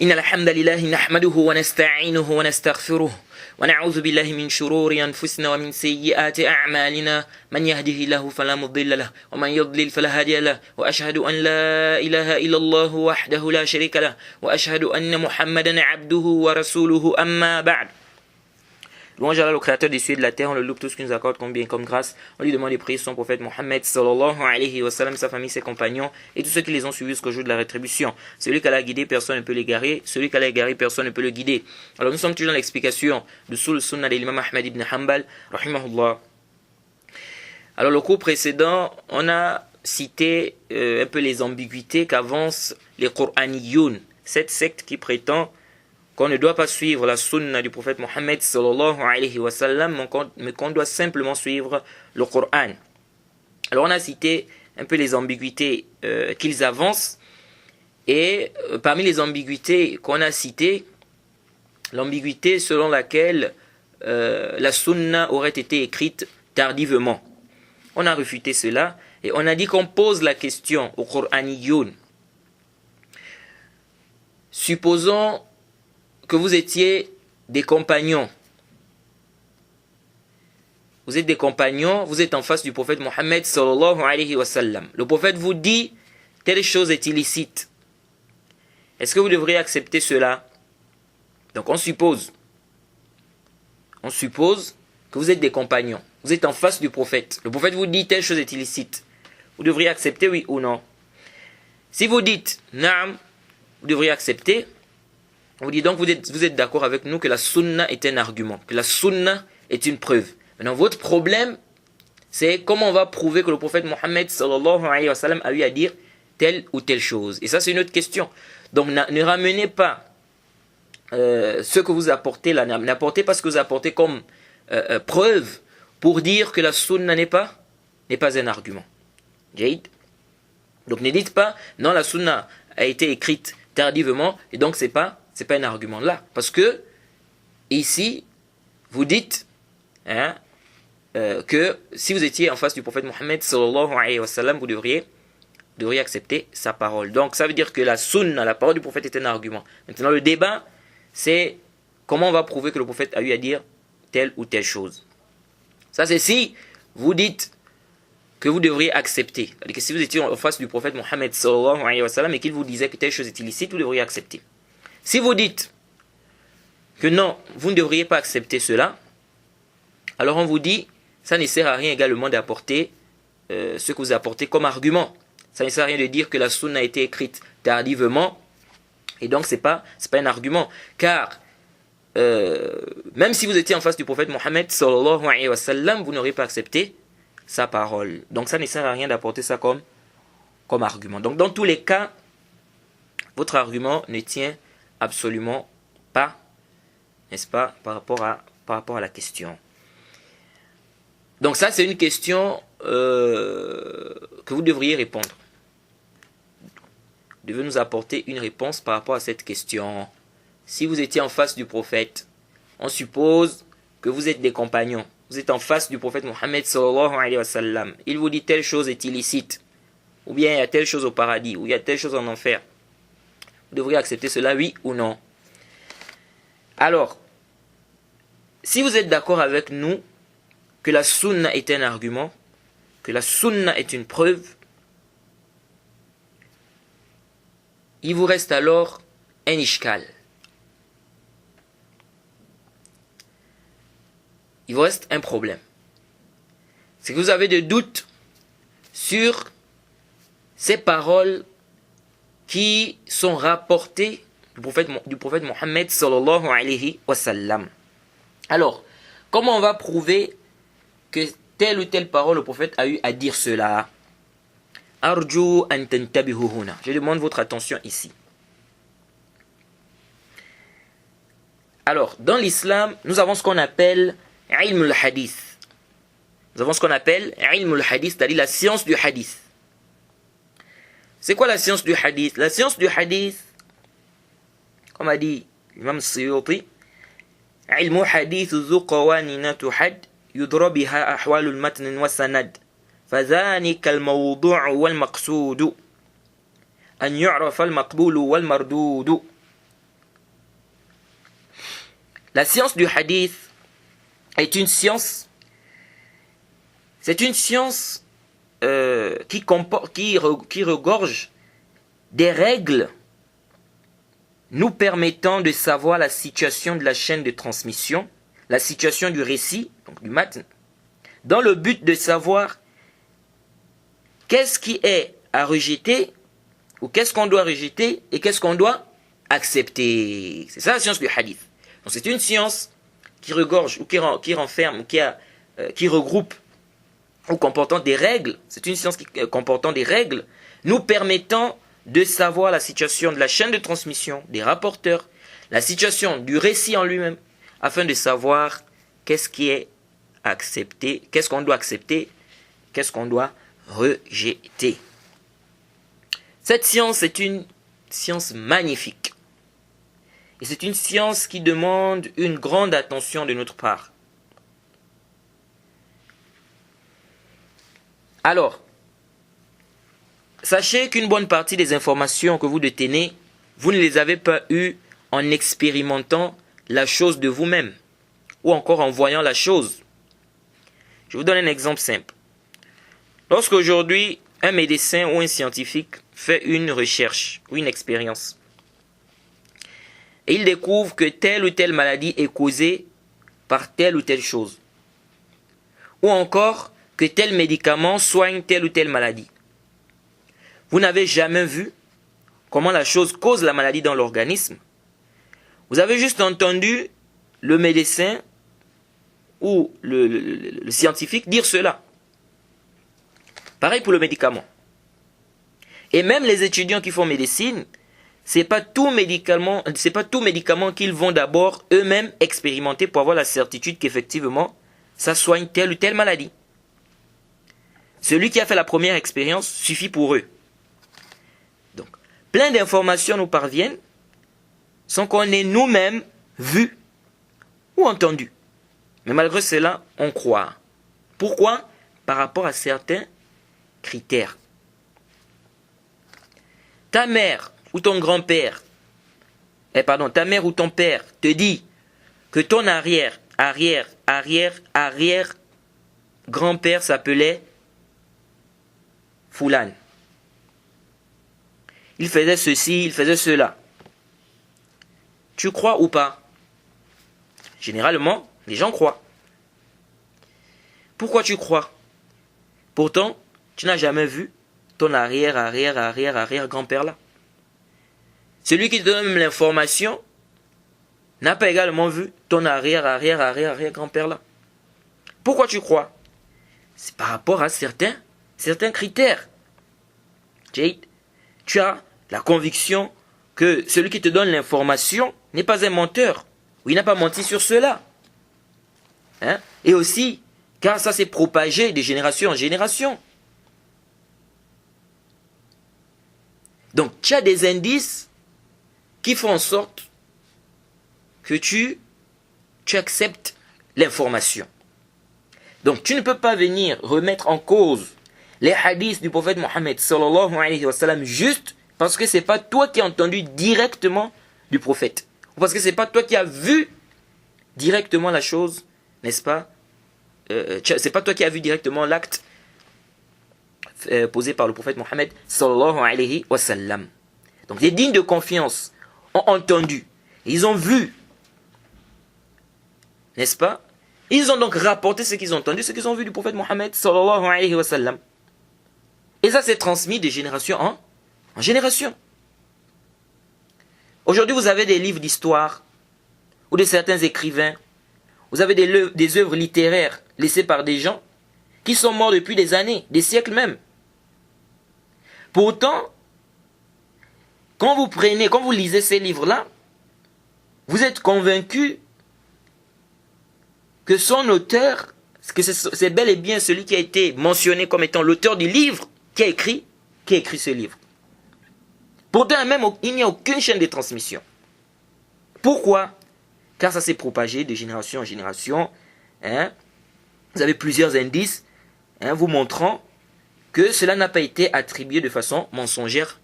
إن الحمد لله نحمده ونستعينه ونستغفره ونعوذ بالله من شرور أنفسنا ومن سيئات أعمالنا من يهده الله فلا مضل له ومن يضلل فلا هادي له وأشهد أن لا إله إلا الله وحده لا شريك له وأشهد أن محمدا عبده ورسوله أما بعد. Louange à Allah, le créateur des cieux et de la terre, on le loue tout ce qu'il nous accorde comme bien, comme grâce. On lui demande de prier son prophète Mohammed sallallahu alayhi wa sallam, sa famille, ses compagnons et tous ceux qui les ont suivis jusqu'au jour de la rétribution. Celui qui l'a guidé, personne ne peut l'égarer. Celui qui l'a égaré, personne ne peut le guider. Alors nous sommes toujours dans l'explication de Sul Sunnah de l'imam Ahmad ibn Hanbal, rahimahullah. Alors le cours précédent, on a cité un peu les ambiguïtés qu'avancent les Qur'aniyoun, cette secte qui prétend qu'on ne doit pas suivre la sunna du prophète Mohammed sallallahu alayhi wa sallam, mais qu'on doit simplement suivre le Coran. Alors on a cité un peu les ambiguïtés qu'ils avancent, et parmi les ambiguïtés qu'on a citées, l'ambiguïté selon laquelle la sunna aurait été écrite tardivement. On a refuté cela, et on a dit qu'on pose la question au Qur'aniyoun. Supposons que vous étiez des compagnons. Vous êtes des compagnons, vous êtes en face du prophète Mohammed sallallahu alayhi wa sallam. Le prophète vous dit telle chose est illicite. Est-ce que vous devriez accepter cela? Donc on suppose que vous êtes des compagnons. Vous êtes en face du prophète. Le prophète vous dit telle chose est illicite. Vous devriez accepter, oui ou non? Si vous dites naam, vous devriez accepter. On vous dit donc, vous êtes d'accord avec nous que la sunna est un argument, que la sunna est une preuve. Maintenant, votre problème, c'est comment on va prouver que le prophète Mohammed sallallahu alayhi wa sallam a eu à dire telle ou telle chose. Et ça, c'est une autre question. Donc, ne ramenez pas ce que vous apportez là, n'apportez pas ce que vous apportez comme preuve pour dire que la sunna n'est pas un argument. Donc, ne dites pas, non, la sunna a été écrite tardivement, et donc c'est pas un argument là. Parce que, ici, vous dites que si vous étiez en face du prophète Mohammed sallallahu alayhi wa sallam, vous devriez accepter sa parole. Donc, ça veut dire que la sunna, la parole du prophète est un argument. Maintenant, le débat, c'est comment on va prouver que le prophète a eu à dire telle ou telle chose. Ça, c'est si vous dites que vous devriez accepter. C'est-à-dire que si vous étiez en face du prophète Mohammed sallallahu alayhi wa sallam et qu'il vous disait que telle chose est illicite, vous devriez accepter. Si vous dites que non, vous ne devriez pas accepter cela, alors on vous dit, ça ne sert à rien également d'apporter ce que vous apportez comme argument. Ça ne sert à rien de dire que la sunna a été écrite tardivement, et donc c'est pas un argument. Car, même si vous étiez en face du prophète Mohammed sallallahu alayhi wa sallam, vous n'auriez pas accepté sa parole. Donc ça ne sert à rien d'apporter ça comme argument. Donc dans tous les cas, votre argument ne tient absolument pas, n'est-ce pas, par rapport à la question. Donc ça, c'est une question que vous devriez répondre. Vous devez nous apporter une réponse par rapport à cette question. Si vous étiez en face du prophète, on suppose que vous êtes des compagnons. Vous êtes en face du prophète Mohammed sallallahu alayhi wa sallam. Il vous dit telle chose est illicite, ou bien il y a telle chose au paradis, ou il y a telle chose en enfer. Vous devriez accepter cela, oui ou non? Alors, si vous êtes d'accord avec nous que la sunna est un argument, que la sunna est une preuve, il vous reste alors un ishkal. Il vous reste un problème. C'est que vous avez des doutes sur ces paroles qui sont rapportés du prophète Mohammed sallallahu alayhi wa sallam. Alors, comment on va prouver que telle ou telle parole le prophète a eu à dire cela? Arju an tantabihu huna. Je demande votre attention ici. Alors, dans l'islam, nous avons ce qu'on appelle ilm al-hadith. Nous avons ce qu'on appelle ilm al-hadith, c'est-à-dire la science du hadith. C'est quoi la science du hadith? La science du hadith, comme a dit l'imam Suyuti, ilmu hadith zu qawanina tuhad yudra biha ahwalul matn wa sanad fadhanika al-mawdu' wal maqsud an yu'raf al-maqbul wal mardud La science du hadith est une science, c'est une science qui regorge des règles nous permettant de savoir la situation de la chaîne de transmission, la situation du récit, donc du matn, dans le but de savoir qu'est-ce qui est à rejeter, ou qu'est-ce qu'on doit rejeter, et qu'est-ce qu'on doit accepter. C'est ça la science du hadith. Donc c'est une science qui regorge, ou qui renferme, ou qui regroupe, ou comportant des règles. C'est une science comportant des règles, nous permettant de savoir la situation de la chaîne de transmission, des rapporteurs, la situation du récit en lui-même, afin de savoir qu'est-ce qui est accepté, qu'est-ce qu'on doit accepter, qu'est-ce qu'on doit rejeter. Cette science est une science magnifique. Et c'est une science qui demande une grande attention de notre part. Alors, sachez qu'une bonne partie des informations que vous détenez, vous ne les avez pas eues en expérimentant la chose de vous-même, ou encore en voyant la chose. Je vous donne un exemple simple. Lorsqu'aujourd'hui, un médecin ou un scientifique fait une recherche ou une expérience, et il découvre que telle ou telle maladie est causée par telle ou telle chose, ou encore que tel médicament soigne telle ou telle maladie. Vous n'avez jamais vu comment la chose cause la maladie dans l'organisme. Vous avez juste entendu le médecin ou le scientifique dire cela. Pareil pour le médicament. Et même les étudiants qui font médecine, c'est pas tout médicament qu'ils vont d'abord eux-mêmes expérimenter pour avoir la certitude qu'effectivement ça soigne telle ou telle maladie. Celui qui a fait la première expérience suffit pour eux. Donc, plein d'informations nous parviennent sans qu'on ait nous-mêmes vu ou entendu. Mais malgré cela, on croit. Pourquoi? Par rapport à certains critères. Ta mère ou ton grand-père, ta mère ou ton père te dit que ton arrière grand-père s'appelait Foulane. Il faisait ceci, il faisait cela. Tu crois ou pas? Généralement, les gens croient. Pourquoi tu crois? Pourtant, tu n'as jamais vu ton arrière grand-père là. Celui qui te donne l'information n'a pas également vu ton arrière grand-père là. Pourquoi tu crois? C'est par rapport à certains critères. Jade, tu as la conviction que celui qui te donne l'information n'est pas un menteur. Ou il n'a pas menti sur cela. Et aussi, car ça s'est propagé de génération en génération. Donc, tu as des indices qui font en sorte que tu acceptes l'information. Donc, tu ne peux pas venir remettre en cause les hadiths du prophète Mohammed sallallahu alayhi wa sallam juste parce que c'est pas toi qui as entendu directement du prophète. Ou parce que c'est pas toi qui as vu directement la chose, n'est-ce pas? C'est pas toi qui as vu directement l'acte posé par le prophète Mohammed sallallahu alayhi wa sallam. Donc les dignes de confiance ont entendu, ils ont vu, n'est-ce pas? Ils ont donc rapporté ce qu'ils ont entendu, ce qu'ils ont vu du prophète Mohammed sallallahu alayhi wa sallam. Et ça s'est transmis de génération en génération. Aujourd'hui, vous avez des livres d'histoire ou de certains écrivains. Vous avez des œuvres littéraires laissées par des gens qui sont morts depuis des années, des siècles même. Pourtant, quand vous lisez ces livres-là, vous êtes convaincu que son auteur, que c'est bel et bien celui qui a été mentionné comme étant l'auteur du livre qui a écrit ce livre. Pourtant, même, il n'y a aucune chaîne de transmission. Pourquoi? Car ça s'est propagé de génération en génération. Vous avez plusieurs indices vous montrant que cela n'a pas été attribué de façon mensongère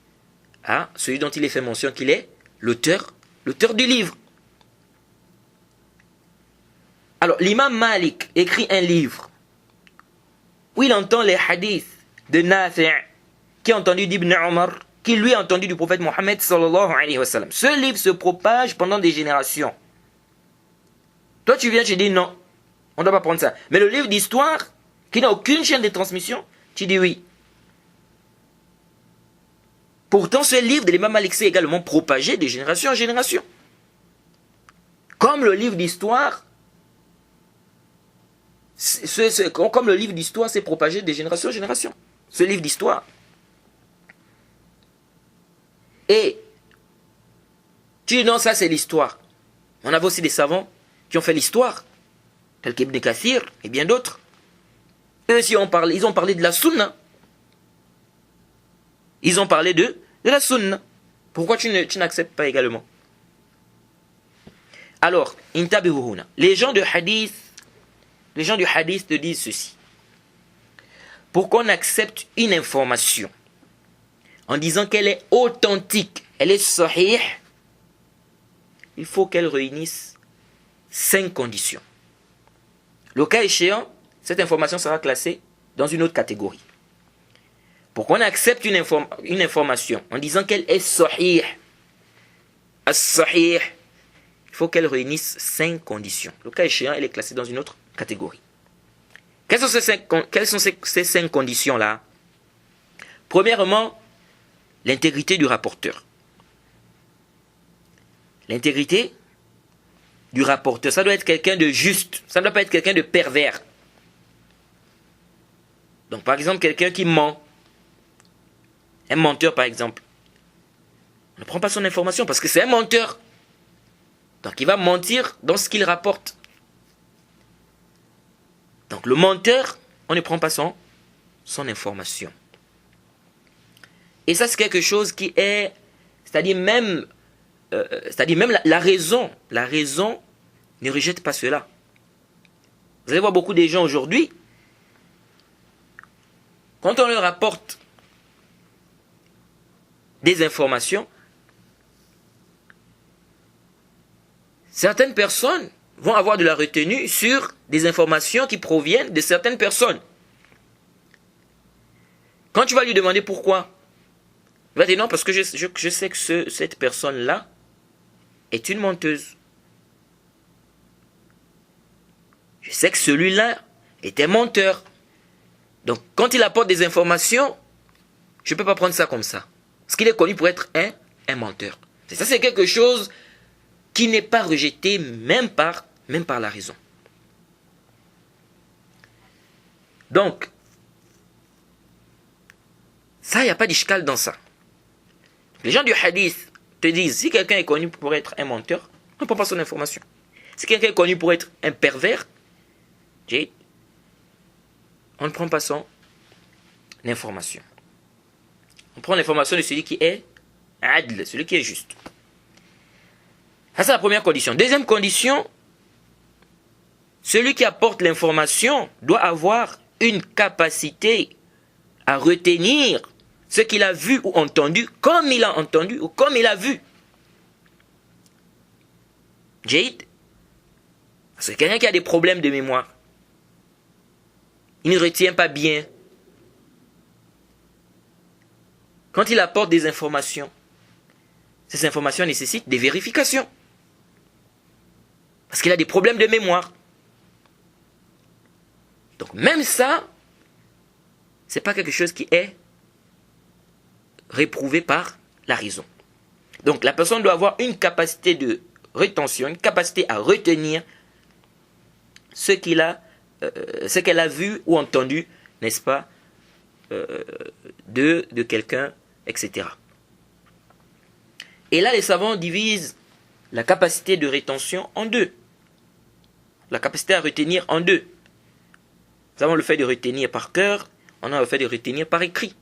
à celui dont il est fait mention qu'il est l'auteur du livre. Alors, l'imam Malik écrit un livre où il entend les hadiths de Nafi' qui a entendu d'Ibn Omar, qui lui a entendu du prophète Mohammed sallallahu alayhi wa sallam. Ce livre se propage pendant des générations. Toi, tu viens, tu dis non, on ne doit pas prendre ça. Mais le livre d'histoire, qui n'a aucune chaîne de transmission, tu dis oui. Pourtant, ce livre de l'imam Malik s'est également propagé de génération en génération. Comme le livre d'histoire, comme le livre d'histoire s'est propagé de génération en génération. Ce livre d'histoire. Et tu dis non, ça c'est l'histoire. On avait aussi des savants qui ont fait l'histoire, tels qu'Ibn Kathir et bien d'autres. Eux aussi ils ont parlé de la sunna. Ils ont parlé de la sunna. Pourquoi tu n'acceptes pas également? Alors, intabihuhuna. Les gens du hadith te disent ceci. Pourquoi on accepte une information en disant qu'elle est authentique, elle est sahih, il faut qu'elle réunisse 5 conditions. Le cas échéant, cette information sera classée dans une autre catégorie. Pourquoi on accepte une information en disant qu'elle est sahih, as-sahih, il faut qu'elle réunisse 5 conditions. Le cas échéant, elle est classée dans une autre catégorie. Quelles sont ces 5 conditions-là? Premièrement, l'intégrité du rapporteur. L'intégrité du rapporteur, ça doit être quelqu'un de juste, ça ne doit pas être quelqu'un de pervers. Donc par exemple, quelqu'un qui ment, un menteur par exemple, on ne prend pas son information parce que c'est un menteur. Donc il va mentir dans ce qu'il rapporte. Donc le menteur, on ne prend pas son information. Et ça c'est quelque chose qui est, c'est-à-dire même la raison ne rejette pas cela. Vous allez voir beaucoup de gens aujourd'hui, quand on leur rapporte des informations, certaines personnes vont avoir de la retenue sur des informations qui proviennent de certaines personnes. Quand tu vas lui demander pourquoi, il va dire non, parce que je sais que cette personne-là est une menteuse. Je sais que celui-là est un menteur. Donc, quand il apporte des informations, je ne peux pas prendre ça comme ça. Parce qu'il est connu pour être un menteur. Et ça, c'est quelque chose qui n'est pas rejeté même par la raison. Donc, ça, il n'y a pas d'ishkal dans ça. Les gens du hadith te disent, si quelqu'un est connu pour être un menteur, on ne prend pas son information. Si quelqu'un est connu pour être un pervers, on ne prend pas son information. On prend l'information de celui qui est adl, celui qui est juste. Ça, c'est la première condition. Deuxième condition, celui qui apporte l'information doit avoir une capacité à retenir ce qu'il a vu ou entendu, comme il a entendu ou comme il a vu. Jade, c'est quelqu'un qui a des problèmes de mémoire. Il ne retient pas bien. Quand il apporte des informations, ces informations nécessitent des vérifications. Parce qu'il a des problèmes de mémoire. Donc même ça, c'est pas quelque chose qui est réprouvé par la raison. Donc la personne doit avoir une capacité de rétention, une capacité à retenir ce qu'elle a vu ou entendu, n'est-ce pas, de quelqu'un, etc. Et là, les savants divisent la capacité de rétention en deux. La capacité à retenir en deux. Nous avons le fait de retenir par cœur, on a le fait de retenir par écrit.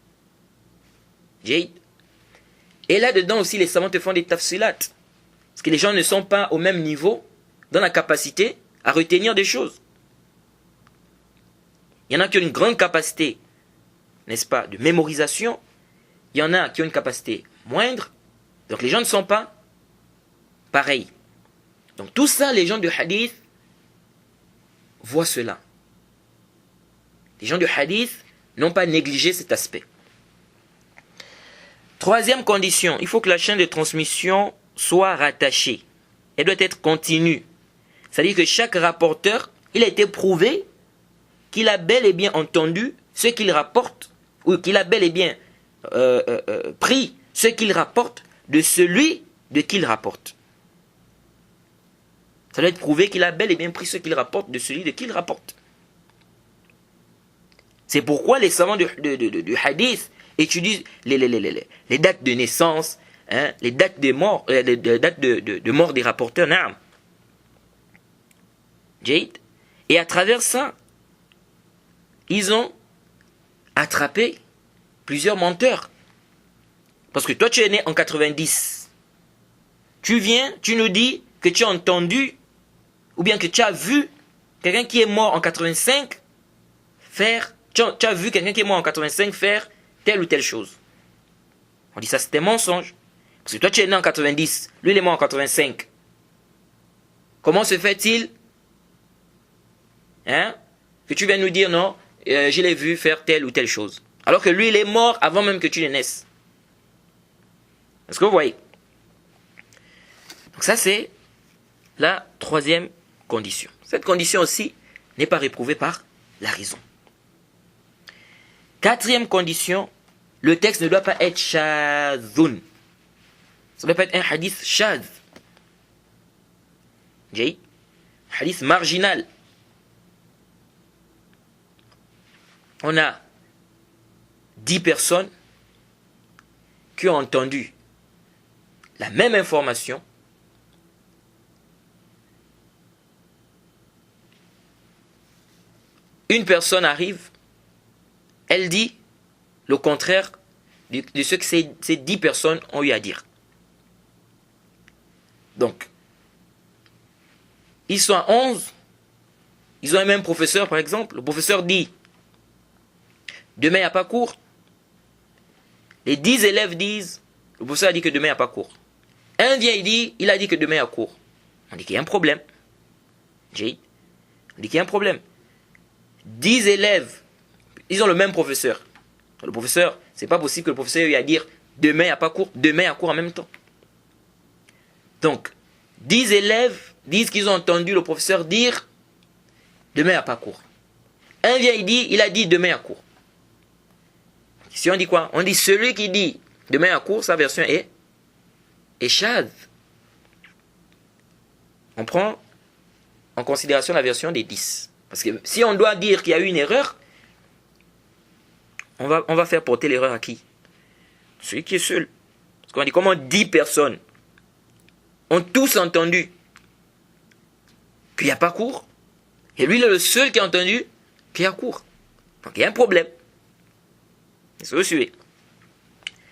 Et là-dedans aussi, les savants te font des tafsilat. Parce que les gens ne sont pas au même niveau dans la capacité à retenir des choses. Il y en a qui ont une grande capacité, n'est-ce pas, de mémorisation. Il y en a qui ont une capacité moindre. Donc les gens ne sont pas pareils. Donc tout ça, les gens du hadith voient cela. Les gens du hadith n'ont pas négligé cet aspect. Troisième condition, il faut que la chaîne de transmission soit rattachée. Elle doit être continue. C'est-à-dire que chaque rapporteur, il a été prouvé qu'il a bel et bien entendu ce qu'il rapporte, ou qu'il a bel et bien pris ce qu'il rapporte de celui de qui il rapporte. Ça doit être prouvé qu'il a bel et bien pris ce qu'il rapporte de celui de qui il rapporte. C'est pourquoi les savants du hadith étudient les dates de naissance, hein, les dates de mort, les dates de mort des rapporteurs. Naam. Jade. Et à travers ça, ils ont attrapé plusieurs menteurs. Parce que toi, tu es né en 90. Tu viens, tu nous dis que tu as entendu, ou bien que tu as vu quelqu'un qui est mort en 85 faire, tu as vu quelqu'un qui est mort en 85 faire telle ou telle chose. On dit ça, c'est un mensonge. Parce que toi, tu es né en 90, lui, il est mort en 85. Comment se fait-il que tu viens nous dire non, je l'ai vu faire telle ou telle chose. Alors que lui, il est mort avant même que tu ne naisses. Est-ce que vous voyez? Donc ça, c'est la troisième condition. Cette condition aussi n'est pas réprouvée par la raison. Quatrième condition, le texte ne doit pas être shadhun. Ça ne doit pas être un hadith shadh. Hadith marginal. On a 10 personnes qui ont entendu la même information. Une personne arrive, elle dit le contraire de ce que ces 10 personnes ont eu à dire. Donc, ils sont à 11, ils ont un même professeur par exemple, le professeur dit demain il n'y a pas cours. Les 10 élèves disent, le professeur a dit que demain il n'y a pas cours. Un vient, il a dit que demain il y a cours. On dit qu'il y a un problème. On dit qu'il y a un problème. 10 élèves, ils ont le même professeur. Le professeur, c'est pas possible que le professeur lui a dit demain il n'y a pas cours, demain il y a cours en même temps. Donc, 10 élèves disent qu'ils ont entendu le professeur dire demain il n'y a pas cours. Un vient, il a dit demain il y a cours. Si on dit quoi? On dit celui qui dit demain il y a cours, sa version est shadh. On prend en considération la version des 10. Parce que si on doit dire qu'il y a eu une erreur, on va faire porter l'erreur à qui? Celui qui est seul. Parce qu'on dit comment 10 personnes ont tous entendu qu'il n'y a pas cours, et lui il est le seul qui a entendu qu'il y a cours. Donc il y a un problème. Est-ce que vous suivez?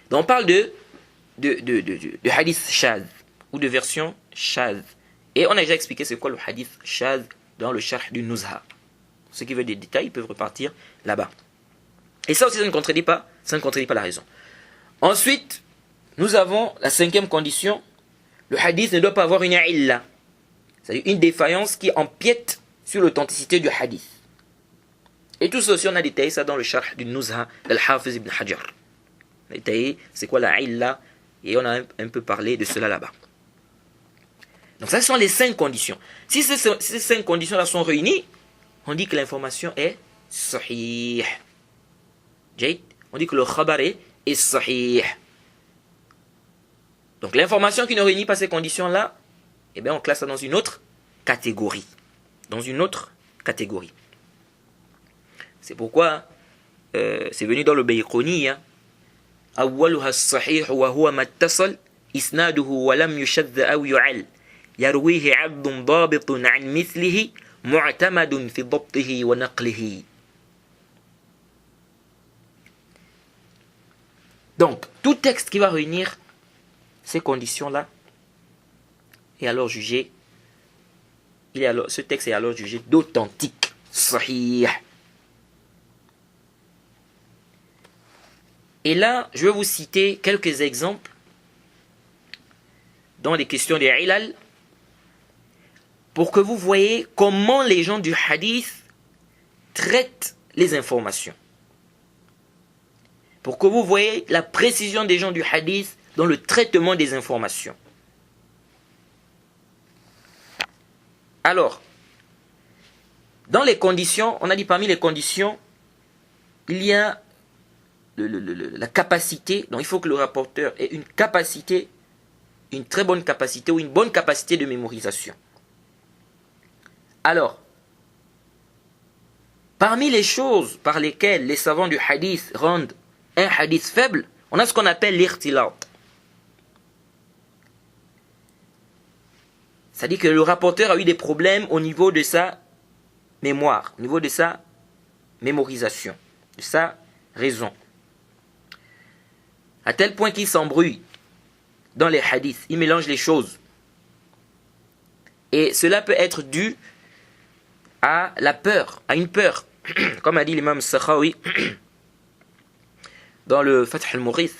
Donc on parle de hadith shadh, ou de version shadh. Et on a déjà expliqué c'est quoi le hadith shadh dans le sharh du Nuzha. Ceux qui veulent des détails, ils peuvent repartir là-bas. Et ça aussi, ça ne contredit pas la raison. Ensuite, nous avons la cinquième condition. Le hadith ne doit pas avoir une illa, c'est-à-dire une défaillance qui empiète sur l'authenticité du hadith. Et tout ça aussi, on a détaillé ça dans le sharh du Nuzha d'Al-Hafiz ibn Hajar. On a détaillé c'est quoi la illa, et on a un peu parlé de cela là-bas. Donc ça, ce sont les 5 conditions. Si ces 5 conditions-là sont réunies, on dit que l'information est sahih. On dit que le khabar est sahih. Donc l'information qui ne réunit pas ces conditions-là, eh bien on classe ça dans une autre catégorie. C'est pourquoi c'est venu dans le Bayquni. Awwaluha as-sahih wa huwa mattasal isnaduhu wa lam yushadh aw yu'al. يرويه عبد ضابط عن مثله معتمد في ضبطه ونقله. Donc, tout texte qui va réunir ces conditions-là est alors jugé, ce texte est alors jugé d'authentique, sahih. Et là, je vais vous citer quelques exemples dans les questions des ilal pour que vous voyez comment les gens du hadith traitent les informations. Pour que vous voyez la précision des gens du hadith dans le traitement des informations. Alors, dans les conditions, on a dit parmi les conditions, il y a la capacité. Donc il faut que le rapporteur ait une capacité, une très bonne capacité ou une bonne capacité de mémorisation. Alors, parmi les choses par lesquelles les savants du hadith rendent un hadith faible, on a ce qu'on appelle l'irtilat. C'est-à-dire que le rapporteur a eu des problèmes au niveau de sa mémoire, au niveau de sa mémorisation, de sa raison. À tel point qu'il s'embrouille dans les hadiths, il mélange les choses. Et cela peut être dû à la peur, à une peur. Comme a dit l'imam Sakhawi dans le Fath al-Mughith.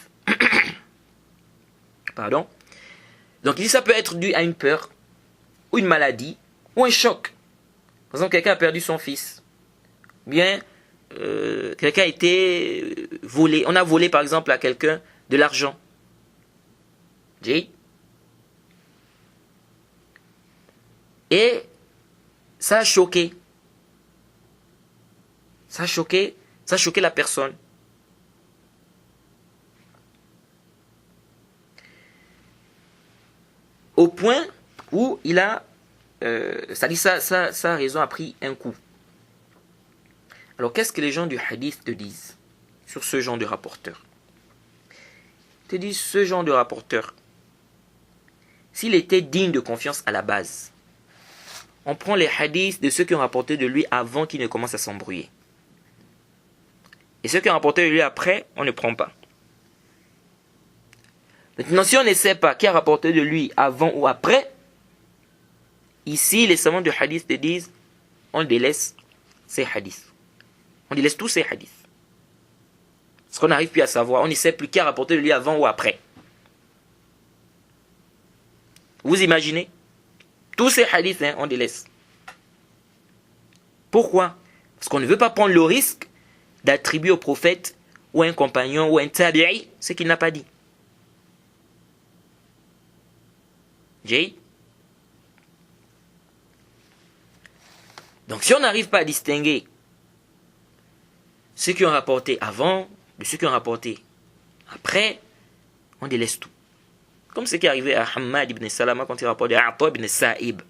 Pardon. Donc il dit ça peut être dû à une peur, ou une maladie, ou un choc. Par exemple, quelqu'un a perdu son fils. Bien, quelqu'un a été volé. On a volé par exemple à quelqu'un de l'argent. Et ça a choqué. Ça a choqué la personne. Au point où il a, sa raison a pris un coup. Alors qu'est-ce que les gens du hadith te disent sur ce genre de rapporteur? Ils te disent, ce genre de rapporteur, s'il était digne de confiance à la base, on prend les hadiths de ceux qui ont rapporté de lui avant qu'il ne commence à s'embrouiller. Et ceux qui ont rapporté de lui après, on ne prend pas. Maintenant, si on ne sait pas qui a rapporté de lui avant ou après, ici, les savants du hadith te disent, on délaisse ces hadiths. On délaisse tous ces hadiths. Parce qu'on n'arrive plus à savoir, on ne sait plus qui a rapporté de lui avant ou après. Vous imaginez? Tous ces hadiths, on délaisse. Pourquoi? Parce qu'on ne veut pas prendre le risque d'attribuer au prophète ou à un compagnon ou à un tabi'i ce qu'il n'a pas dit. Donc si on n'arrive pas à distinguer ceux qui ont rapporté avant de ceux qui ont rapporté après, on délaisse tout. Comme ce qui est arrivé à Hammad ibn Salama quand il rapportait à Ata ibn Sa'ib.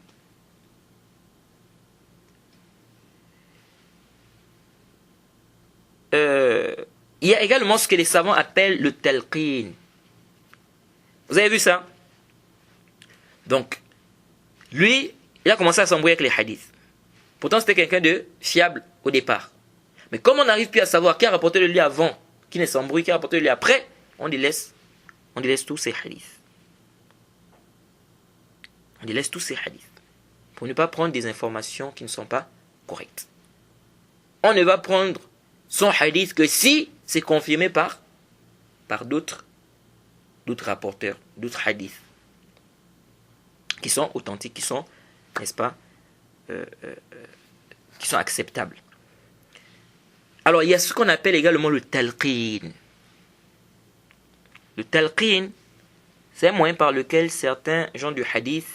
Il y a également ce que les savants appellent le talqin. Vous avez vu ça? Donc, lui, il a commencé à s'embrouiller avec les hadiths. Pourtant, c'était quelqu'un de fiable au départ. Mais comme on n'arrive plus à savoir qui a rapporté de lui avant, qui ne s'embrouille, qui a rapporté de lui après, on délaisse tous ces hadiths. On délaisse tous ces hadiths. Pour ne pas prendre des informations qui ne sont pas correctes. On ne va prendre son hadith que si c'est confirmé par d'autres rapporteurs, d'autres hadiths qui sont authentiques, qui sont, n'est-ce pas, qui sont acceptables. Alors il y a ce qu'on appelle également le talqin. Le talqin, c'est un moyen par lequel certains gens du hadith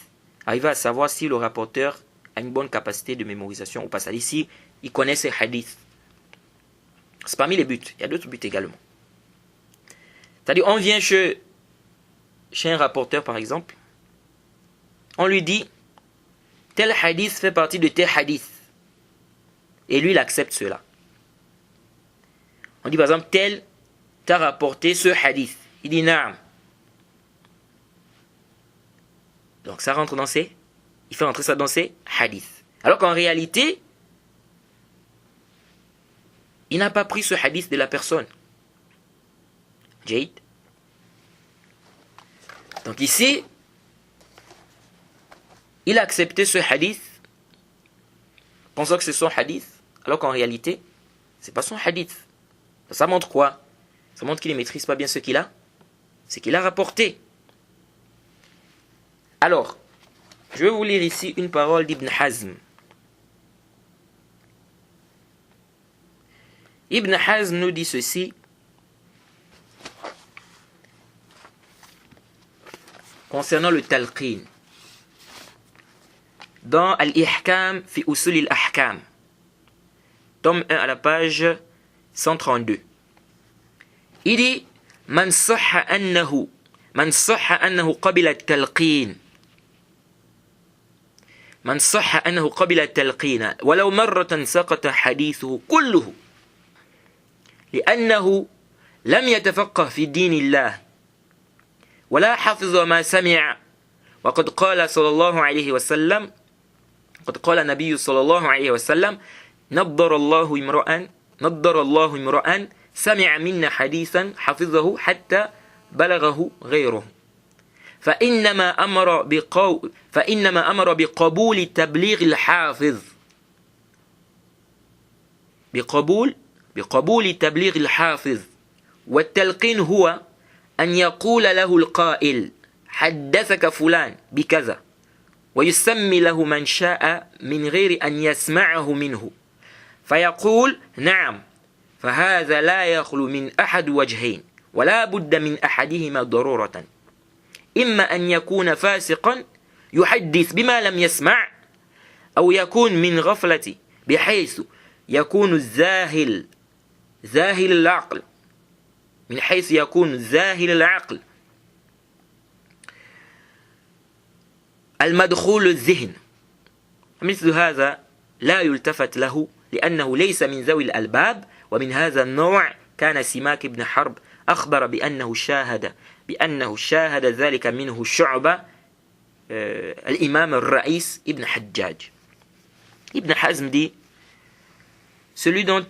arrivent à savoir si le rapporteur a une bonne capacité de mémorisation ou pas. C'est-à-dire si il connaît ses hadiths. C'est parmi les buts. Il y a d'autres buts également. C'est-à-dire on vient chez un rapporteur par exemple. On lui dit, tel hadith fait partie de tes hadiths. Et lui, il accepte cela. On dit par exemple, tel t'a rapporté ce hadith. Il dit, naam. Donc ça rentre dans ses, il fait rentrer ça dans ses hadiths. Alors qu'en réalité, il n'a pas pris ce hadith de la personne. Jade. Donc ici, il a accepté ce hadith, pensant que c'est son hadith, alors qu'en réalité, c'est pas son hadith. Ça montre quoi? Ça montre qu'il ne maîtrise pas bien ce qu'il a rapporté. Alors, Je vais vous lire ici une parole d'Ibn Hazm. Ibn Hazm nous dit ceci. Concernant le talqin. Dans Al-Ihkam fi Usul al-Ahkam. Tome 1 à la page 132. Il dit Man sahha annahu qabila at-talqin. من صح أنه قبل التلقين ولو مرة سقط حديثه كله لأنه لم يتفقه في دين الله ولا حفظ ما سمع وقد قال صلى الله عليه وسلم قد قال النبي صلى الله عليه وسلم نضر الله امرأ سمع منا حديثا حفظه حتى بلغه غيره فإنما أمر بقبول تبليغ الحافظ بقبول تبليغ الحافظ والتلقين هو أن يقول له القائل حدثك فلان بكذا ويسمي له من شاء من غير أن يسمعه منه فيقول نعم فهذا لا يخلو من أحد وجهين ولا بد من أحدهما ضرورة إما أن يكون فاسقا يحدث بما لم يسمع أو يكون من غفلة بحيث يكون الزاهل العقل من حيث يكون زاهل العقل المدخول الذهن مثل هذا لا يلتفت له لأنه ليس من ذوي الألباب ومن هذا النوع كان سماك بن حرب أخبر بأنه شاهد ذلك منه شعبة الإمام الرئيس Ibn Hajjaj. Ibn Hazm dit celui dont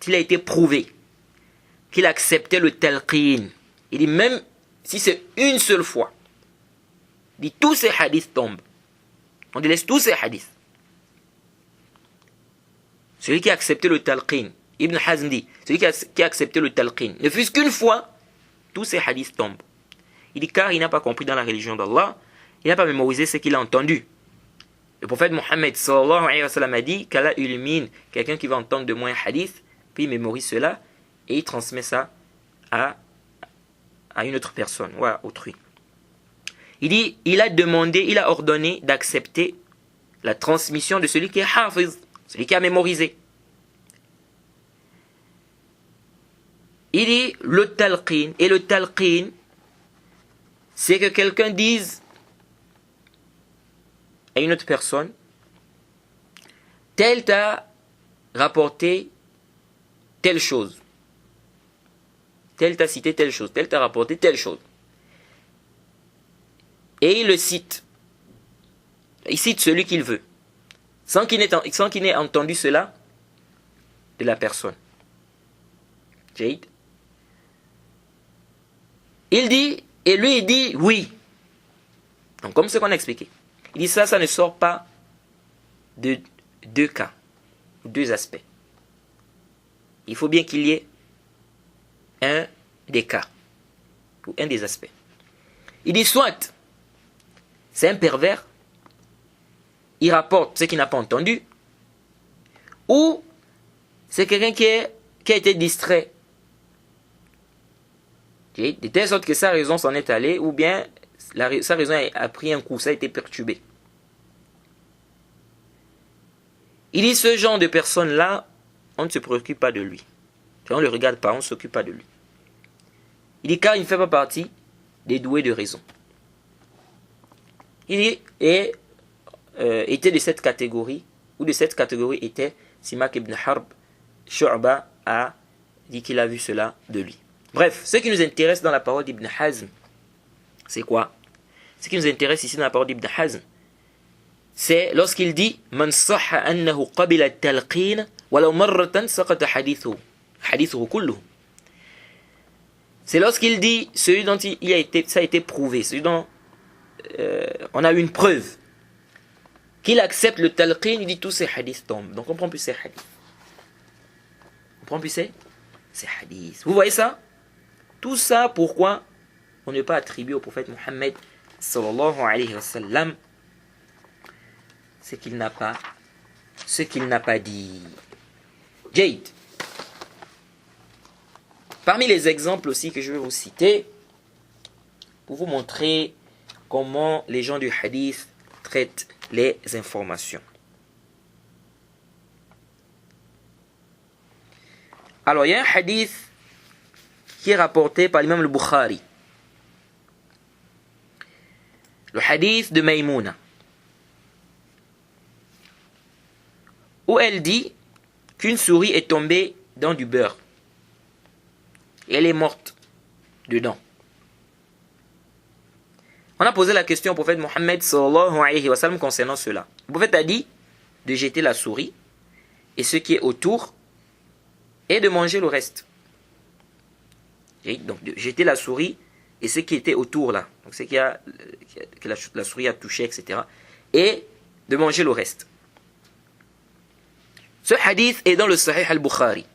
il a été prouvé qu'il acceptait le talqin, il dit même si c'est une seule fois, il dit tous ces hadiths tombent, on délaisse tous ces hadiths. Celui qui a accepté le talqin, Ibn Hazm dit celui qui a accepté le talqin, ne fût-ce qu'une fois, tous ces hadiths tombent. Il dit car il n'a pas compris dans la religion d'Allah, il n'a pas mémorisé ce qu'il a entendu. Le prophète Mohammed sallallahu alayhi wa sallam a dit qu'Allah illumine quelqu'un qui va entendre de moi un hadith, puis il mémorise cela et il transmet ça à une autre personne ou à autrui. Il dit il a ordonné d'accepter la transmission de celui qui est hafiz, celui qui a mémorisé. Il dit le talqin, et le talqin, c'est que quelqu'un dise à une autre personne, tel t'a rapporté telle chose, tel t'a cité telle chose, tel t'a rapporté telle chose. Et il le cite. Il cite celui qu'il veut, sans qu'il n'ait entendu cela de la personne. Jade. Il dit, et lui il dit oui. Donc comme ce qu'on a expliqué. Il dit ça ne sort pas de deux cas, ou deux aspects. Il faut bien qu'il y ait un des cas, ou un des aspects. Il dit soit, c'est un pervers, il rapporte ce qu'il n'a pas entendu, ou c'est quelqu'un qui a été distrait, de telle sorte que sa raison s'en est allée, ou bien sa raison a pris un coup, ça a été perturbé. Il dit ce genre de personne-là, on ne se préoccupe pas de lui. On ne le regarde pas, on ne s'occupe pas de lui. Il dit car il ne fait pas partie des doués de raison. Il dit, était de cette catégorie, ou de cette catégorie était Simak ibn Harb, Shu'ba a dit qu'il a vu cela de lui. Bref, ce qui nous intéresse dans la parole d'Ibn Hazm, c'est quoi? Ce qui nous intéresse ici dans la parole d'Ibn Hazm, c'est lorsqu'il dit Man sahha annahu qabila at-talqin walau marratan saqata hadithuhu kulluhu. C'est lorsqu'il dit celui dont ça a été prouvé, celui dont on a eu une preuve qu'il accepte le talqin, il dit tous ces hadiths tombent. Donc on prend plus ces hadiths. On prend plus ces hadiths. Vous voyez ça? Tout ça, pourquoi on ne peut pas attribuer au prophète Mohammed sallallahu alayhi wa sallam ce qu'il n'a pas dit. Jade. Parmi les exemples aussi que je vais vous citer, pour vous montrer comment les gens du hadith traitent les informations. Alors, il y a un hadith qui est rapporté par l'imam al-Bukhari. Le hadith de Maïmouna, où elle dit qu'une souris est tombée dans du beurre. Et elle est morte dedans. On a posé la question au prophète Mohammed sallallahu alayhi wa sallam concernant cela. Le prophète a dit de jeter la souris et ce qui est autour et de manger le reste. Et donc de jeter la souris et ce qui était autour là, donc ce que la souris a touché, etc. Et de manger le reste. Ce hadith est dans le Sahih al-Bukhari.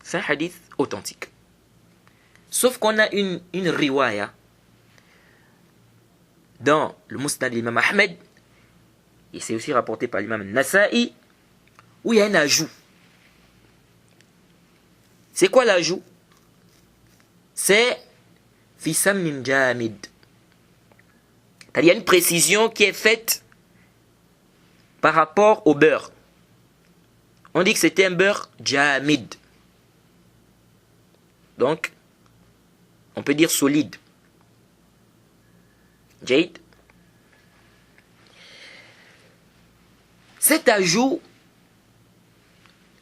C'est un hadith authentique. Sauf qu'on a une riwaya dans le Musnad de l'imam Ahmed, et c'est aussi rapporté par l'imam Nasa'i, où il y a un ajout. C'est quoi l'ajout? C'est Fisam min jamid. Il y a une précision qui est faite par rapport au beurre. On dit que c'était un beurre jamid. Donc, on peut dire solide. Jade. Cet ajout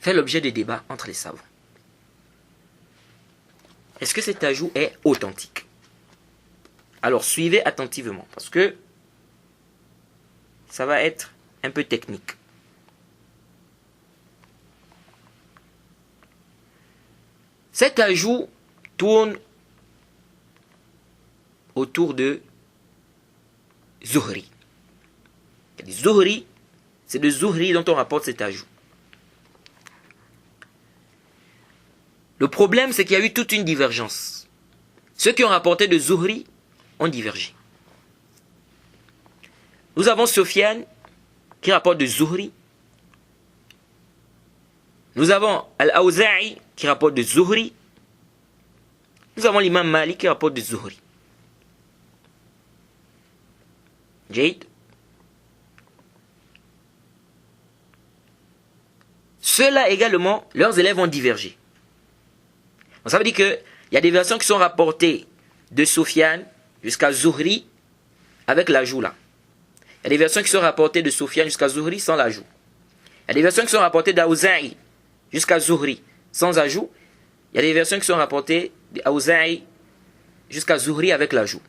fait l'objet de débats entre les savants. Est-ce que cet ajout est authentique? Alors, suivez attentivement, parce que ça va être un peu technique. Cet ajout tourne autour de Zuhri. Zuhri, c'est de Zuhri dont on rapporte cet ajout. Le problème, c'est qu'il y a eu toute une divergence. Ceux qui ont rapporté de Zuhri ont divergé. Nous avons Sofiane qui rapporte de Zuhri. Nous avons Al-Awza'i qui rapporte de Zuhri. Nous avons l'imam Malik qui rapporte de Zuhri. Jade. Ceux-là également, leurs élèves ont divergé. Donc ça veut dire qu'il y a des versions qui sont rapportées de Sofiane jusqu'à Zuhri avec l'ajout là. Il y a des versions qui sont rapportées de Sofiane jusqu'à Zuhri sans l'ajout. Il y a des versions qui sont rapportées d'Aouza'i jusqu'à Zuhri sans ajout. Il y a des versions qui sont rapportées d'Aouza'i jusqu'à Zuhri avec l'ajout.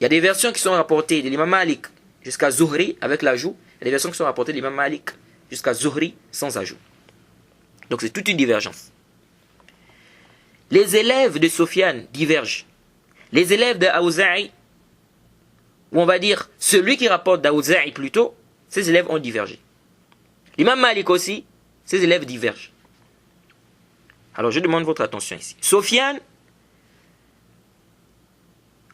Il y a des versions qui sont rapportées de l'imam Malik jusqu'à Zuhri avec l'ajout. Il y a des versions qui sont rapportées de l'imam Malik jusqu'à Zuhri sans ajout. Donc c'est toute une divergence. Les élèves de Sofiane divergent. Les élèves d'Aouza'i, ou on va dire celui qui rapporte d'Aouza'i plutôt, ses élèves ont divergé. L'imam Malik aussi, ses élèves divergent. Alors je demande votre attention ici. Sofiane,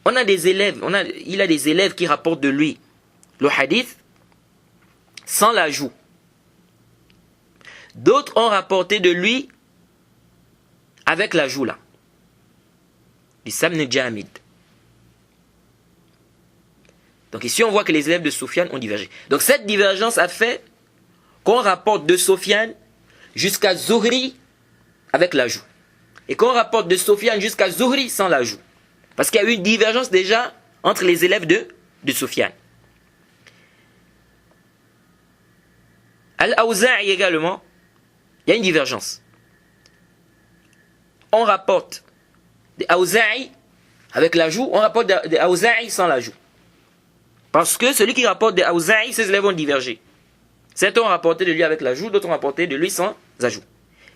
il a des élèves qui rapportent de lui le hadith sans l'ajout. D'autres ont rapporté de lui avec l'ajout là. Du Samn Jamid. Donc ici on voit que les élèves de Sofiane ont divergé. Donc cette divergence a fait qu'on rapporte de Sofiane jusqu'à Zuhri avec l'ajout. Et qu'on rapporte de Sofiane jusqu'à Zuhri sans l'ajout. Parce qu'il y a eu une divergence déjà entre les élèves de Sofiane. Al-Awza'i également, il y a une divergence. On rapporte des Awza'i avec l'ajout, on rapporte des Awza'i sans l'ajout. Parce que celui qui rapporte des Awza'i, ses élèves ont divergé. Certains ont rapporté de lui avec l'ajout, d'autres ont rapporté de lui sans ajout.